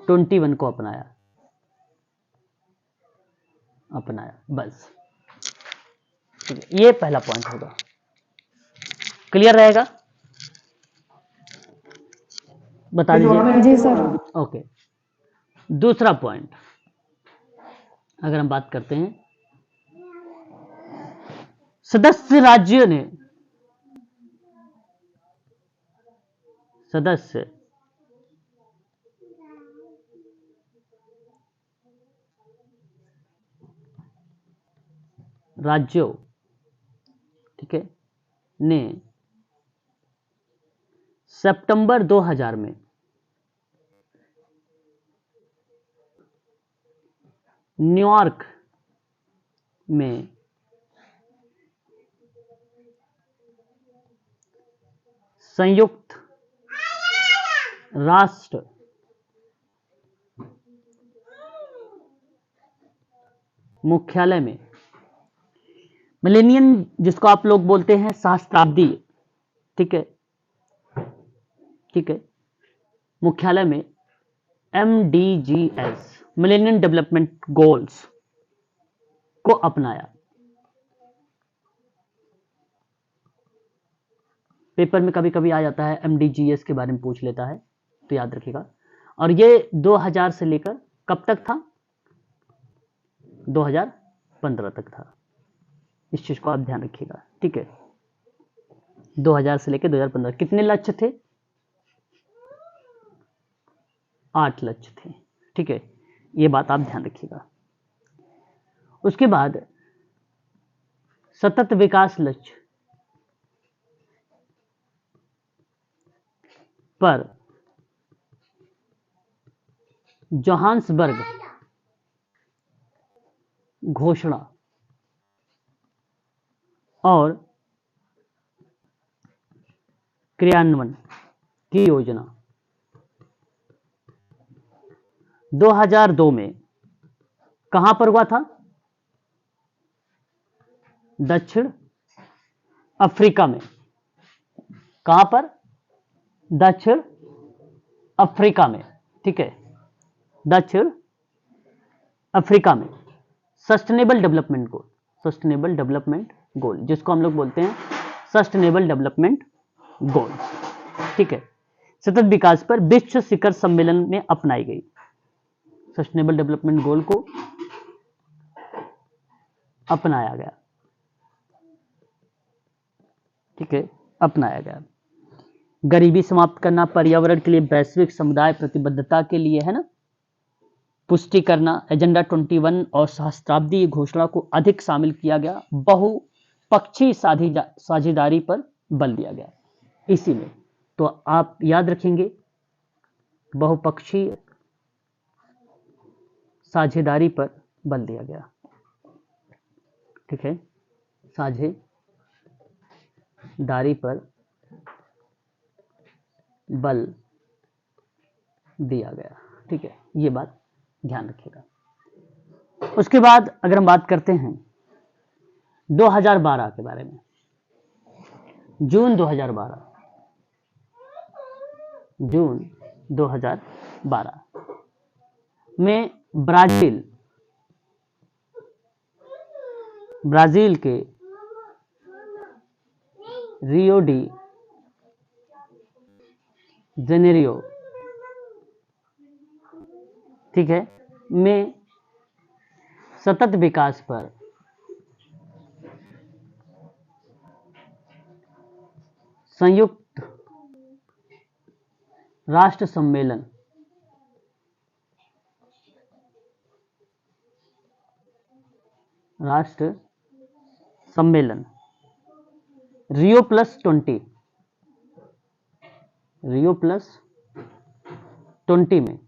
21 को अपनाया। बस, ठीक है, ये पहला पॉइंट होगा, क्लियर रहेगा? बता दीजिए। जी सर। ओके, दूसरा पॉइंट अगर हम बात करते हैं, सदस्य राज्यों ठीक है, ने सितंबर 2000 में न्यूयॉर्क में संयुक्त राष्ट्र मुख्यालय में मिलेनियम, जिसको आप लोग बोलते हैं सहस्त्राब्दी, ठीक है, मुख्यालय में MDGs मिलेनियम डेवलपमेंट गोल्स को अपनाया। पेपर में कभी कभी आ जाता है MDGs के बारे में पूछ लेता है, तो याद रखिएगा। और ये 2000 से लेकर कब तक था? 2015 तक था। इस चीज को आप ध्यान रखिएगा, ठीक है। 2000 से लेकर 2015 कितने लक्ष्य थे? 8 लक्ष्य थे, ठीक है, ये बात आप ध्यान रखिएगा। उसके बाद सतत विकास लक्ष्य पर जोहान्सबर्ग घोषणा और क्रियान्वयन की योजना 2002 में कहां पर हुआ था? दक्षिण अफ्रीका में। कहां पर? दक्षिण अफ्रीका में, ठीक है, दक्षिण अफ्रीका में। सस्टेनेबल डेवलपमेंट गोल, जिसको हम लोग बोलते हैं सस्टेनेबल डेवलपमेंट गोल, ठीक है, सतत विकास पर विश्व शिखर सम्मेलन में अपनाई गई। सस्टेनेबल डेवलपमेंट गोल को अपनाया गया, ठीक है, अपनाया गया। गरीबी समाप्त करना, पर्यावरण के लिए वैश्विक समुदाय प्रतिबद्धता के लिए, है ना, पुष्टि करना, एजेंडा 21 और सहस्त्राब्दी घोषणा को अधिक शामिल किया गया, बहुपक्षीय साझेदारी पर बल दिया गया इसी में। तो आप याद रखेंगे बहुपक्षीय साझेदारी पर बल दिया गया, ठीक है, साझेदारी पर बल दिया गया, ठीक है, ये बात ध्यान रखिएगा। उसके बाद अगर हम बात करते हैं 2012 के बारे में, जून 2012 में ब्राजील के रियो डी जेनेरियो, ठीक है, में सतत विकास पर संयुक्त राष्ट्र सम्मेलन रियो प्लस 20 में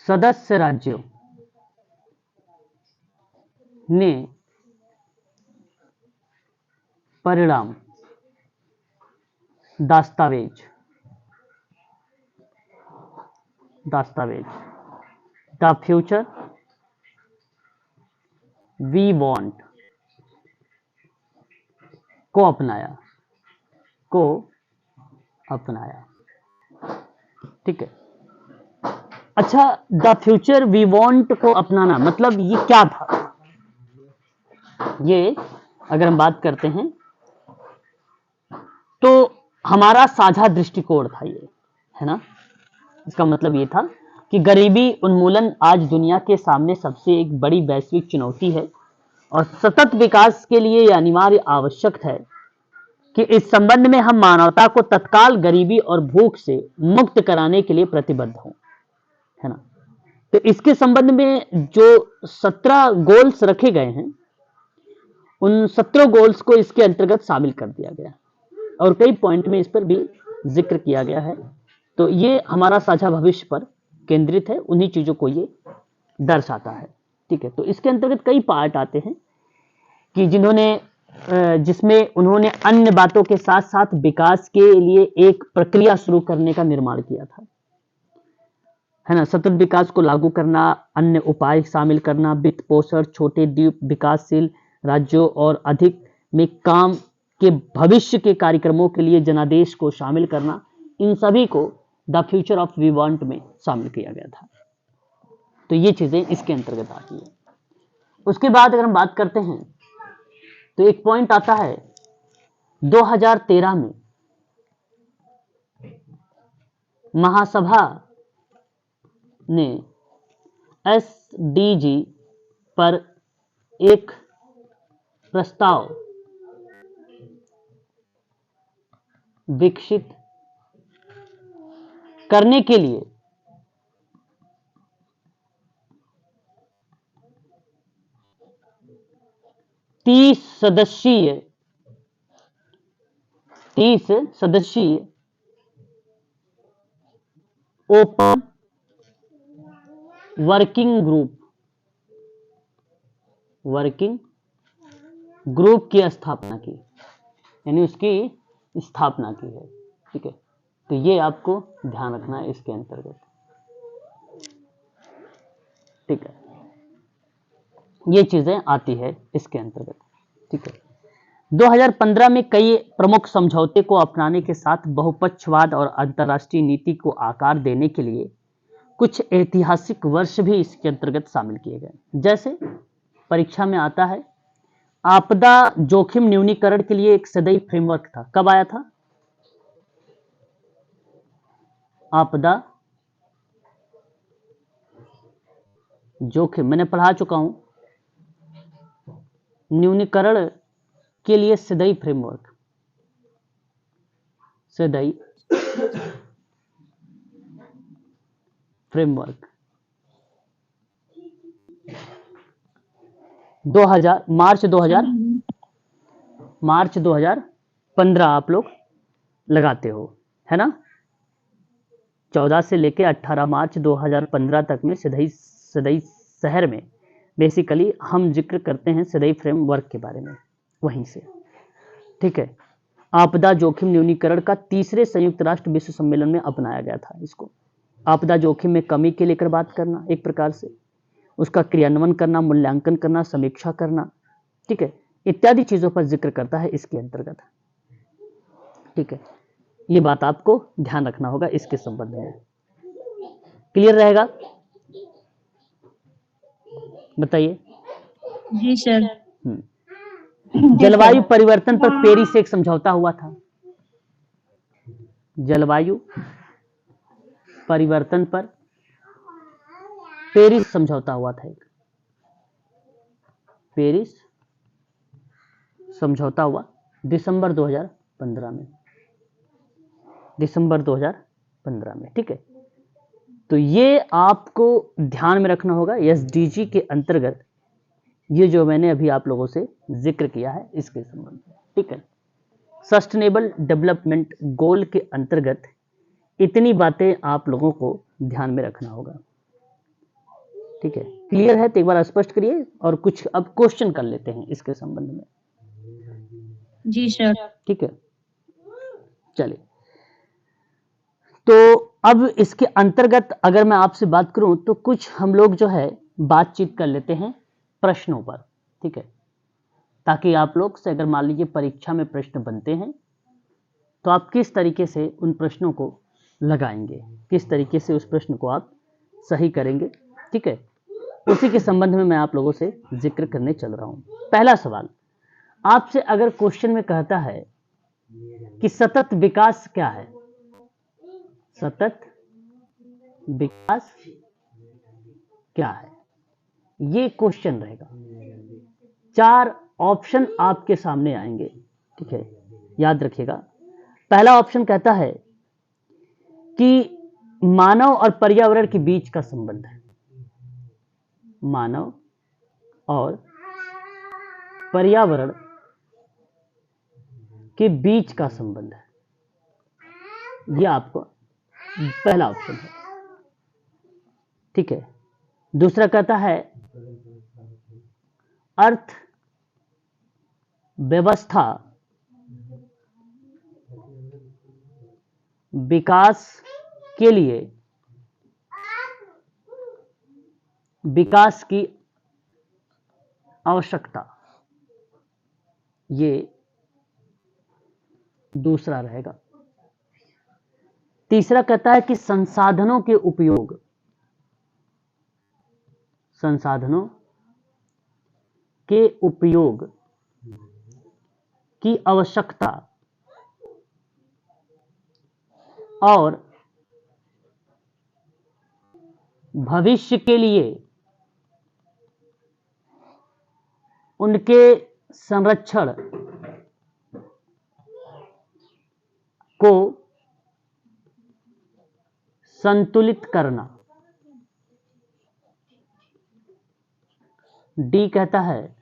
सदस्य राज्यों ने परिणाम दस्तावेज द फ्यूचर वी वांट को अपनाया, ठीक है। अच्छा, द फ्यूचर वी वांट को अपनाना मतलब ये क्या था? ये अगर हम बात करते हैं तो हमारा साझा दृष्टिकोण था ये, है ना। इसका मतलब ये था कि गरीबी उन्मूलन आज दुनिया के सामने सबसे एक बड़ी वैश्विक चुनौती है और सतत विकास के लिए यह अनिवार्य आवश्यक है कि इस संबंध में हम मानवता को तत्काल गरीबी और भूख से मुक्त कराने के लिए प्रतिबद्ध हों, है ना। तो इसके संबंध में जो 17 गोल्स रखे गए हैं उन 17 गोल्स को इसके अंतर्गत शामिल कर दिया गया और कई पॉइंट में इस पर भी जिक्र किया गया है। तो ये हमारा साझा भविष्य पर केंद्रित है, उन्हीं चीजों को ये दर्शाता है, ठीक है। तो इसके अंतर्गत कई पार्ट आते हैं कि जिसमें उन्होंने अन्य बातों के साथ साथ विकास के लिए एक प्रक्रिया शुरू करने का निर्माण किया था, है ना। सतत विकास को लागू करना, अन्य उपाय शामिल करना, वित्त पोषण, छोटे द्वीप, विकासशील राज्यों और अधिक में काम के भविष्य के कार्यक्रमों के लिए जनादेश को शामिल करना, इन सभी को the future of we want में शामिल किया गया था। तो ये चीजें इसके अंतर्गत आती है। उसके बाद अगर हम बात करते हैं तो एक पॉइंट आता है 2013 में महासभा ने एसडीजी पर एक प्रस्ताव विकसित करने के लिए 30 सदस्यीय ओपन वर्किंग ग्रुप की स्थापना की, यानी उसकी स्थापना की है, ठीक है। तो ये आपको ध्यान रखना है इसके अंतर्गत, ठीक है। ये चीजें आती है इसके अंतर्गत, ठीक है। 2015 में कई प्रमुख समझौते को अपनाने के साथ बहुपक्षवाद और अंतर्राष्ट्रीय नीति को आकार देने के लिए कुछ ऐतिहासिक वर्ष भी इसके अंतर्गत शामिल किए गए। जैसे परीक्षा में आता है आपदा जोखिम न्यूनीकरण के लिए एक सदैव फ्रेमवर्क था, कब आया था? आपदा जोखिम मैंने पढ़ा चुका हूं, न्यूनीकरण के लिए सदैव फ्रेमवर्क, सदैव फ्रेमवर्क 2000 मार्च 2015 आप लोग लगाते हो, है ना? 14 से लेके 18 मार्च 2015 तक में सदैव शहर में बेसिकली हम जिक्र करते हैं सदैव फ्रेमवर्क के बारे में, वहीं से, ठीक है। आपदा जोखिम न्यूनीकरण का तीसरे संयुक्त राष्ट्र विश्व सम्मेलन में अपनाया गया था इसको। आपदा जोखिम में कमी के लेकर बात करना, एक प्रकार से उसका क्रियान्वयन करना, मूल्यांकन करना, समीक्षा करना, ठीक है, इत्यादि चीजों पर जिक्र करता है इसके अंतर्गत, ठीक है। ये बात आपको ध्यान रखना होगा इसके संबंध में। क्लियर रहेगा? बताइए। जी सर। जलवायु परिवर्तन पर पेरिस से एक समझौता हुआ था। जलवायु परिवर्तन पर पेरिस समझौता हुआ था, एक पेरिस समझौता हुआ दिसंबर 2015 में, दिसंबर 2015 में, ठीक है। तो ये आपको ध्यान में रखना होगा एसडीजी के अंतर्गत, ये जो मैंने अभी आप लोगों से जिक्र किया है इसके संबंध में, ठीक है। सस्टेनेबल डेवलपमेंट गोल के अंतर्गत इतनी बातें आप लोगों को ध्यान में रखना होगा, ठीक है। क्लियर है? तो एक बार स्पष्ट करिए और कुछ अब क्वेश्चन कर लेते हैं इसके संबंध में। जी सर। ठीक है, चलिए। तो अब इसके अंतर्गत अगर मैं आपसे बात करूं तो कुछ हम लोग जो है बातचीत कर लेते हैं प्रश्नों पर, ठीक है, ताकि आप लोग से अगर मान लीजिए परीक्षा में प्रश्न बनते हैं तो आप किस तरीके से उन प्रश्नों को लगाएंगे, किस तरीके से उस प्रश्न को आप सही करेंगे, ठीक है, उसी के संबंध में मैं आप लोगों से जिक्र करने चल रहा हूं। पहला सवाल आपसे अगर क्वेश्चन में कहता है कि सतत विकास क्या है, सतत विकास क्या है, ये क्वेश्चन रहेगा। 4 ऑप्शन आपके सामने आएंगे, ठीक है, याद रखिएगा। पहला ऑप्शन कहता है कि मानव और पर्यावरण के बीच का संबंध है, मानव और पर्यावरण के बीच का संबंध है, यह आपको पहला ऑप्शन है, ठीक है। दूसरा कहता है अर्थ व्यवस्था विकास के लिए विकास की आवश्यकता, ये दूसरा रहेगा। तीसरा कहता है कि संसाधनों के उपयोग, संसाधनों के उपयोग की आवश्यकता और भविष्य के लिए उनके संरक्षण को संतुलित करना। डी कहता है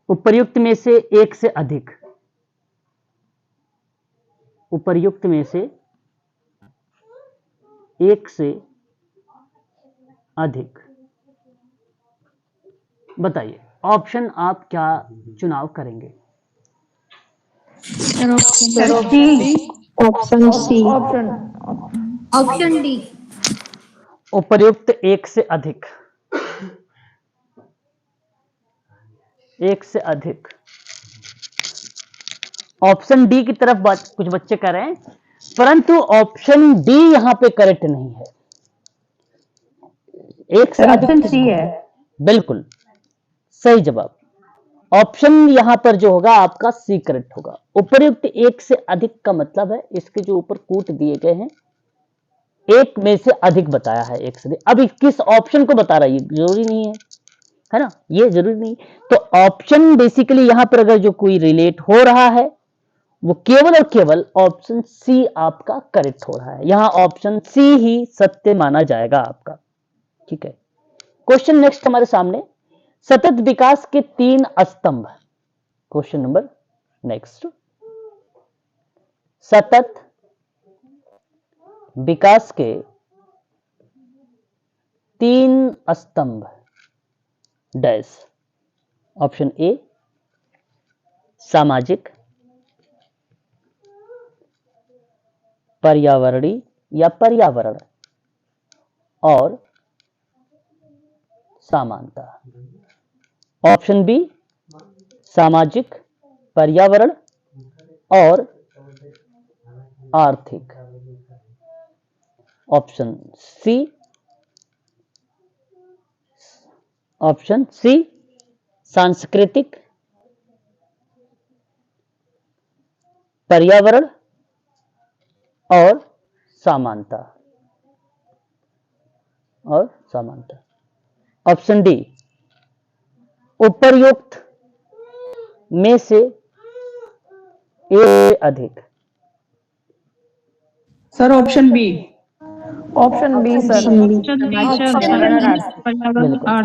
उपर्युक्त में से एक से अधिक, उपर्युक्त में से एक से अधिक। बताइए ऑप्शन आप क्या चुनाव करेंगे? Option C. Option D. उपर्युक्त एक से अधिक, एक से अधिक। ऑप्शन डी की तरफ कुछ बच्चे कह रहे हैं, परंतु ऑप्शन डी यहां पे करेक्ट नहीं है। एक से अधिक ऑप्शन सी है। बिल्कुल सही जवाब ऑप्शन यहां पर जो होगा आपका सी करेक्ट होगा। उपर्युक्त एक से अधिक का मतलब है इसके जो ऊपर कूट दिए गए हैं एक में से अधिक बताया है, एक से अधिक। अब किस ऑप्शन को बता रहा है ये जरूरी नहीं है ना, ये जरूरी नहीं। तो ऑप्शन बेसिकली यहां पर अगर जो कोई रिलेट हो रहा है वो केवल और केवल ऑप्शन सी आपका करेक्ट हो रहा है। यहां ऑप्शन सी ही सत्य माना जाएगा आपका। ठीक है, क्वेश्चन नेक्स्ट हमारे सामने, सतत विकास के 3 स्तंभ। क्वेश्चन नंबर नेक्स्ट, सतत विकास के 3 स्तंभ डैश। ऑप्शन ए सामाजिक, पर्यावरणीय या पर्यावरण और समानता। ऑप्शन बी सामाजिक, पर्यावरण और आर्थिक। ऑप्शन सी सांस्कृतिक, पर्यावरण और समानता। ऑप्शन डी उपर्युक्त में से एक से अधिक। Sir option B sir. बिल्कुल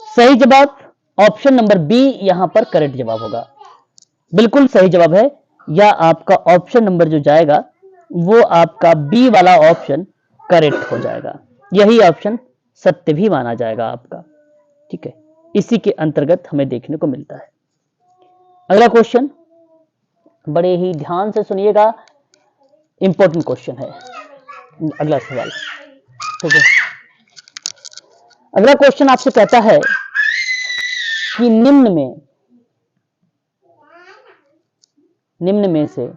सही जवाब ऑप्शन नंबर बी यहां पर करेक्ट जवाब होगा। बिल्कुल सही जवाब है, या आपका ऑप्शन नंबर जो जाएगा वो आपका बी वाला ऑप्शन करेक्ट हो जाएगा। यही ऑप्शन सत्य भी माना जाएगा आपका। ठीक है, इसी के अंतर्गत हमें देखने को मिलता है। अगला क्वेश्चन बड़े ही ध्यान से सुनिएगा, इंपॉर्टेंट क्वेश्चन है अगला सवाल। ठीक है, अगला क्वेश्चन आपसे कहता है कि निम्न में से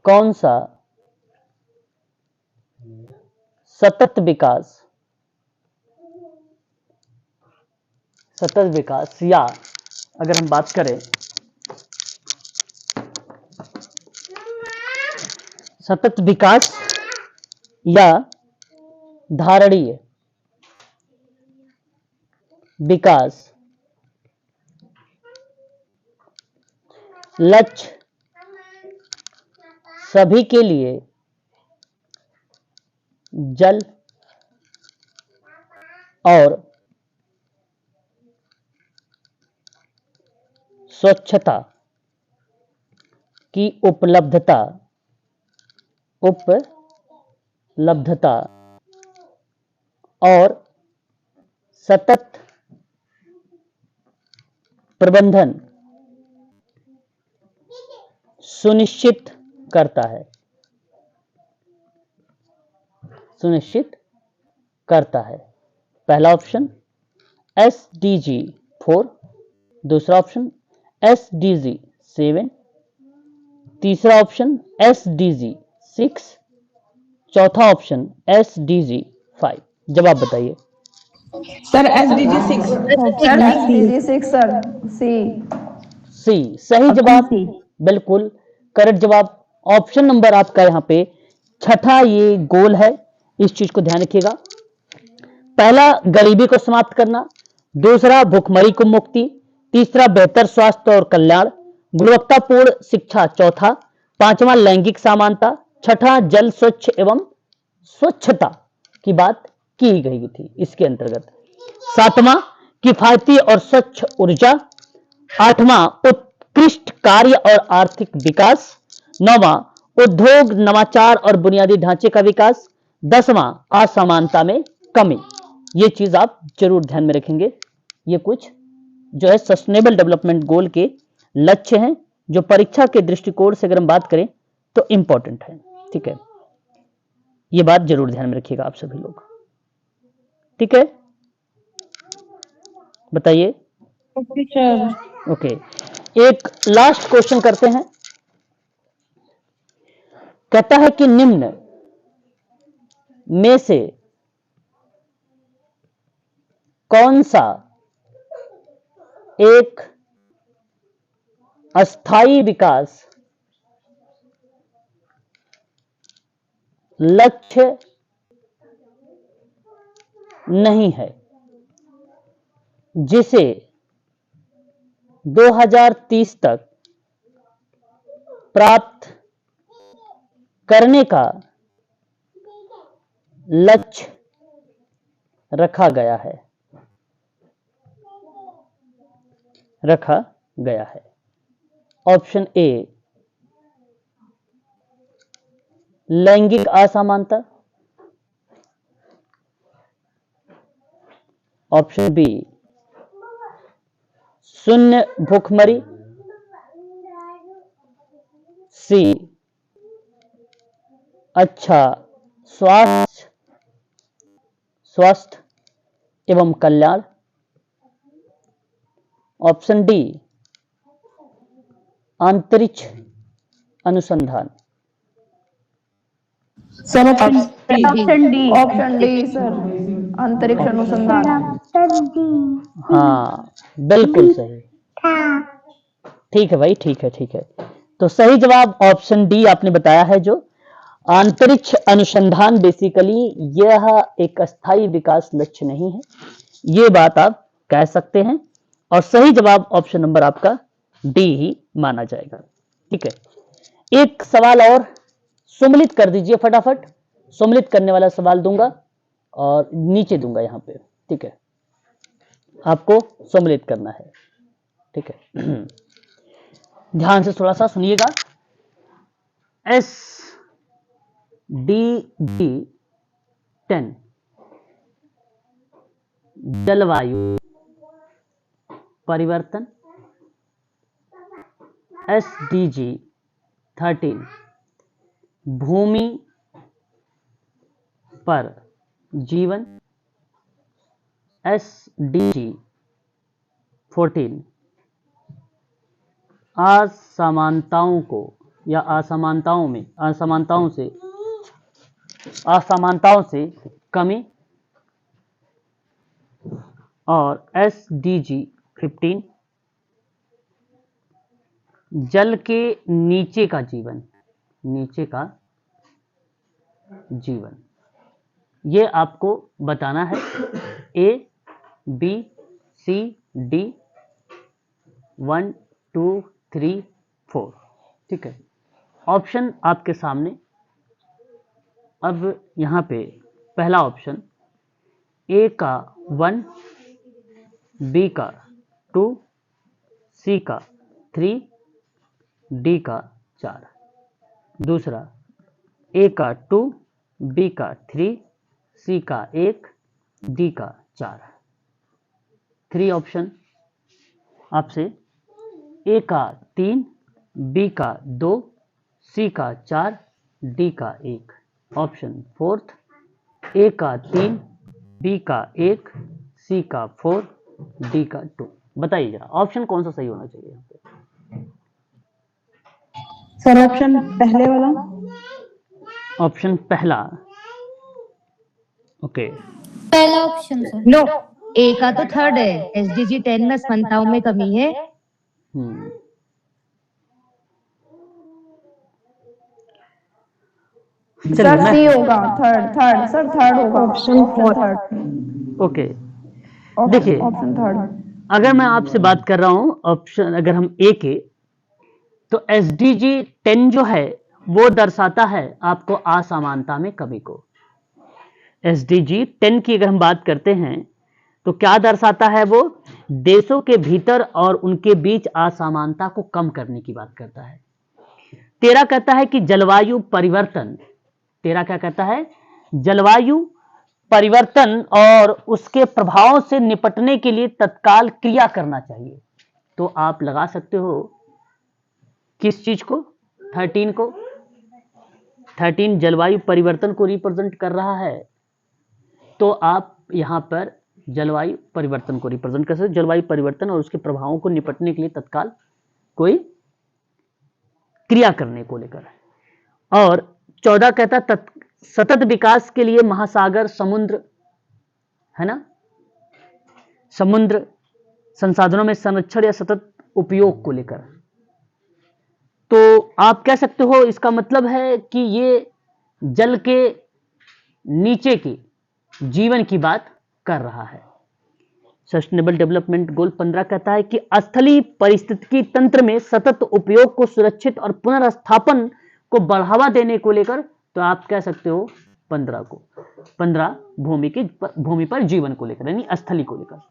कौन सा सतत विकास या अगर हम बात करें सतत विकास या धारणीय विकास लक्ष्य सभी के लिए जल और स्वच्छता की उपलब्धता और सतत प्रबंधन सुनिश्चित करता है। पहला ऑप्शन SDG 4, दूसरा ऑप्शन SDG 7, तीसरा ऑप्शन SDG 6, चौथा ऑप्शन SDG 5। जवाब बताइए। Sir SDG 6 sir. सी सही जवाब, बिल्कुल करेक्ट जवाब। ऑप्शन नंबर आपका यहाँ पे छठा ये गोल है, इस चीज को ध्यान रखिएगा। पहला गरीबी को समाप्त करना, दूसरा भुखमरी को मुक्ति, तीसरा बेहतर स्वास्थ्य और कल्याण, गुणवत्तापूर्ण शिक्षा चौथा, पांचवा लैंगिक समानता, छठा जल स्वच्छ एवं स्वच्छता की बात की गई थी इसके अंतर्गत, सातवां किफायती और स्वच्छ ऊर्जा, आठवां उत्कृष्ट कार्य और आर्थिक विकास, नौवां उद्योग नवाचार और बुनियादी ढांचे का विकास, 10वां असमानता में कमी। ये चीज आप जरूर ध्यान में रखेंगे। ये कुछ जो है सस्टेनेबल डेवलपमेंट गोल के लक्ष्य हैं जो परीक्षा के दृष्टिकोण से अगर हम बात करें तो इंपॉर्टेंट है। ठीक है, ये बात जरूर ध्यान में रखिएगा आप सभी लोग। ठीक है, बताइए। ओके, एक लास्ट क्वेश्चन करते हैं। कहता है कि निम्न में से कौन सा एक अस्थायी विकास लक्ष्य नहीं है जिसे 2030 तक प्राप्त करने का लक्ष्य रखा गया है? ऑप्शन ए लैंगिक असमानता, ऑप्शन बी शून्य भूखमरी, सी अच्छा स्वास्थ्य एवं कल्याण, ऑप्शन डी अंतरिक्ष अनुसंधान। Sir option D. Option D sir, अंतरिक्ष अनुसंधान। हाँ बिल्कुल सही, ठीक है भाई, ठीक है। तो सही जवाब ऑप्शन डी आपने बताया है, जो अंतरिक्ष अनुसंधान बेसिकली यह एक अस्थायी विकास लक्ष्य नहीं है, ये बात आप कह सकते हैं। और सही जवाब ऑप्शन नंबर आपका डी ही माना जाएगा। ठीक है, एक सवाल और सम्मिलित कर दीजिए फटाफट। सम्मिलित करने वाला सवाल दूंगा और नीचे दूंगा यहां पे। ठीक है, आपको सम्मिलित करना है। ठीक है, ध्यान से थोड़ा सा सुनिएगा। SDG 10 जलवायु परिवर्तन, SDG 13 भूमि पर जीवन, SDG 14 असमानताओं को या असमानताओं से कमी, और SDG 15 जल के नीचे का जीवन। ये आपको बताना है A B C D 1 2 3 4। ठीक है, ऑप्शन आपके सामने। अब यहां पे पहला ऑप्शन A का 1, B का 2, C का 3, D का 4। दूसरा A का 2, B का 3, C का 1, D का 4। 3 ऑप्शन आपसे। A का 3, B का 2, C का 4, D का 1। ऑप्शन फोर्थ, A का 3, B का 1, C का 4, D का 2। बताइए जरा ऑप्शन कौन सा सही होना चाहिए यहाँ पे? सर ऑप्शन पहले वाला। ऑप्शन पहला, ओके। पहला ऑप्शन सर। नो, ए का तो थर्ड है। SDG 10 में असमानताओं में कमी है। सर सी होगा, थर्ड सर, थर्ड होगा, ऑप्शन थर्ड। ओके, देखिए ऑप्शन थर्ड। अगर मैं आपसे बात कर रहा हूं ऑप्शन, अगर हम ए के, तो SDG 10 जो है वो दर्शाता है आपको असमानता में कमी को। SDG 10 की अगर हम बात करते हैं तो क्या दर्शाता है? वो देशों के भीतर और उनके बीच असमानता को कम करने की बात करता है। 13 कहता है कि जलवायु परिवर्तन, 13 क्या कहता है? जलवायु परिवर्तन और उसके प्रभावों से निपटने के लिए तत्काल क्रिया करना चाहिए। तो आप लगा सकते हो किस चीज को? 13 को। 13 जलवायु परिवर्तन को रिप्रेजेंट कर रहा है, तो आप यहां पर जलवायु परिवर्तन को रिप्रेजेंट कर सकते। जलवायु परिवर्तन और उसके प्रभावों को निपटने के लिए तत्काल कोई क्रिया करने को लेकर। और 14 कहता सतत विकास के लिए महासागर, समुद्र, है ना, समुद्र संसाधनों में संरक्षण या सतत उपयोग को लेकर। तो आप कह सकते हो इसका मतलब है कि ये जल के नीचे के जीवन की बात कर रहा है। सस्टेनेबल डेवलपमेंट गोल 15 कहता है कि स्थलीय पारिस्थितिकी तंत्र में सतत उपयोग को सुरक्षित और पुनर्स्थापन को बढ़ावा देने को लेकर, तो आप कह सकते हो 15 भूमि पर जीवन को लेकर, यानी स्थलीय को लेकर।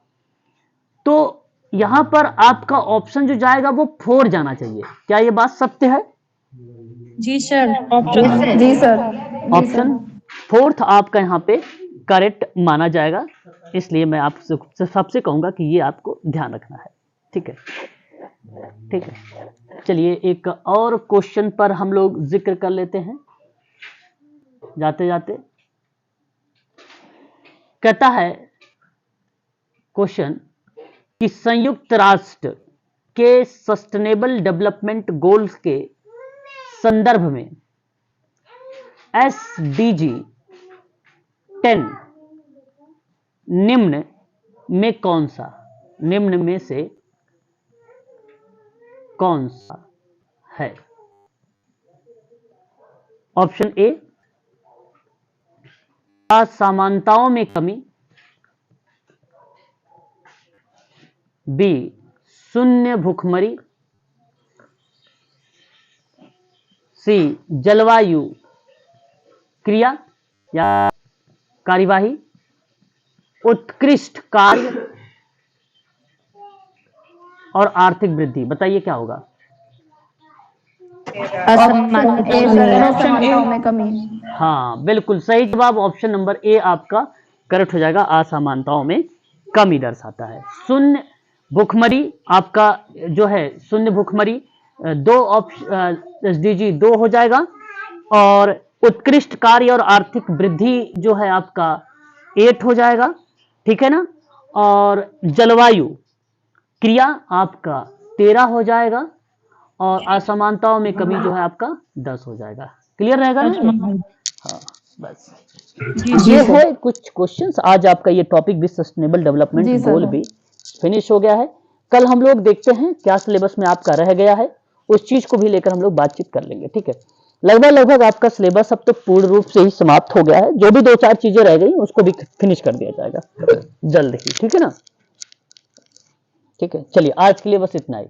तो यहां पर आपका ऑप्शन जो जाएगा वो 4 जाना चाहिए। क्या ये बात सत्य है? जी सर, ऑप्शन जी सर, ऑप्शन 4 आपका यहाँ पे करेक्ट माना जाएगा, इसलिए मैं आपसे सबसे कहूंगा कि ये आपको ध्यान रखना है। ठीक है, ठीक है। चलिए एक और क्वेश्चन पर हम लोग जिक्र कर लेते हैं जाते जाते। कहता है क्वेश्चन कि संयुक्त राष्ट्र के सस्टेनेबल डेवलपमेंट गोल्स के संदर्भ में SDG 10 निम्न में से कौन सा है? ऑप्शन ए, असमानताओं में कमी, बी, शून्य भूखमरी, सी, जलवायु क्रिया या कार्यवाही, उत्कृष्ट कार्य और आर्थिक वृद्धि। बताइए क्या होगा? असमानताओं में कमी। हाँ, बिल्कुल सही जवाब ऑप्शन नंबर ए आपका करेक्ट हो जाएगा। असमानताओं में कमी दर्शाता है। शून्य भूखमरी आपका जो है, शून्य भूखमरी 2 SDG 2 हो जाएगा, और उत्कृष्ट कार्य और आर्थिक वृद्धि जो है आपका 8 हो जाएगा। ठीक है ना? और जलवायु क्रिया आपका 13 हो जाएगा, और असमानताओं में कमी जो है आपका 10 हो जाएगा। क्लियर रहेगा ना? हाँ, बस ये है कुछ क्वेश्चंस। आज आपका ये टॉपिक भी सस्टेनेबल डेवलपमेंट गोल भी फिनिश हो गया है। कल हम लोग देखते हैं क्या सिलेबस में आपका रह गया है, उस चीज को भी लेकर हम लोग बातचीत कर लेंगे। ठीक है, लगभग आपका सिलेबस अब तो पूर्ण रूप से ही समाप्त हो गया है। जो भी 2-4 चीजें रह गई उसको भी फिनिश कर दिया जाएगा जल्द ही। ठीक है ना? ठीक है, चलिए आज के लिए बस इतना ही।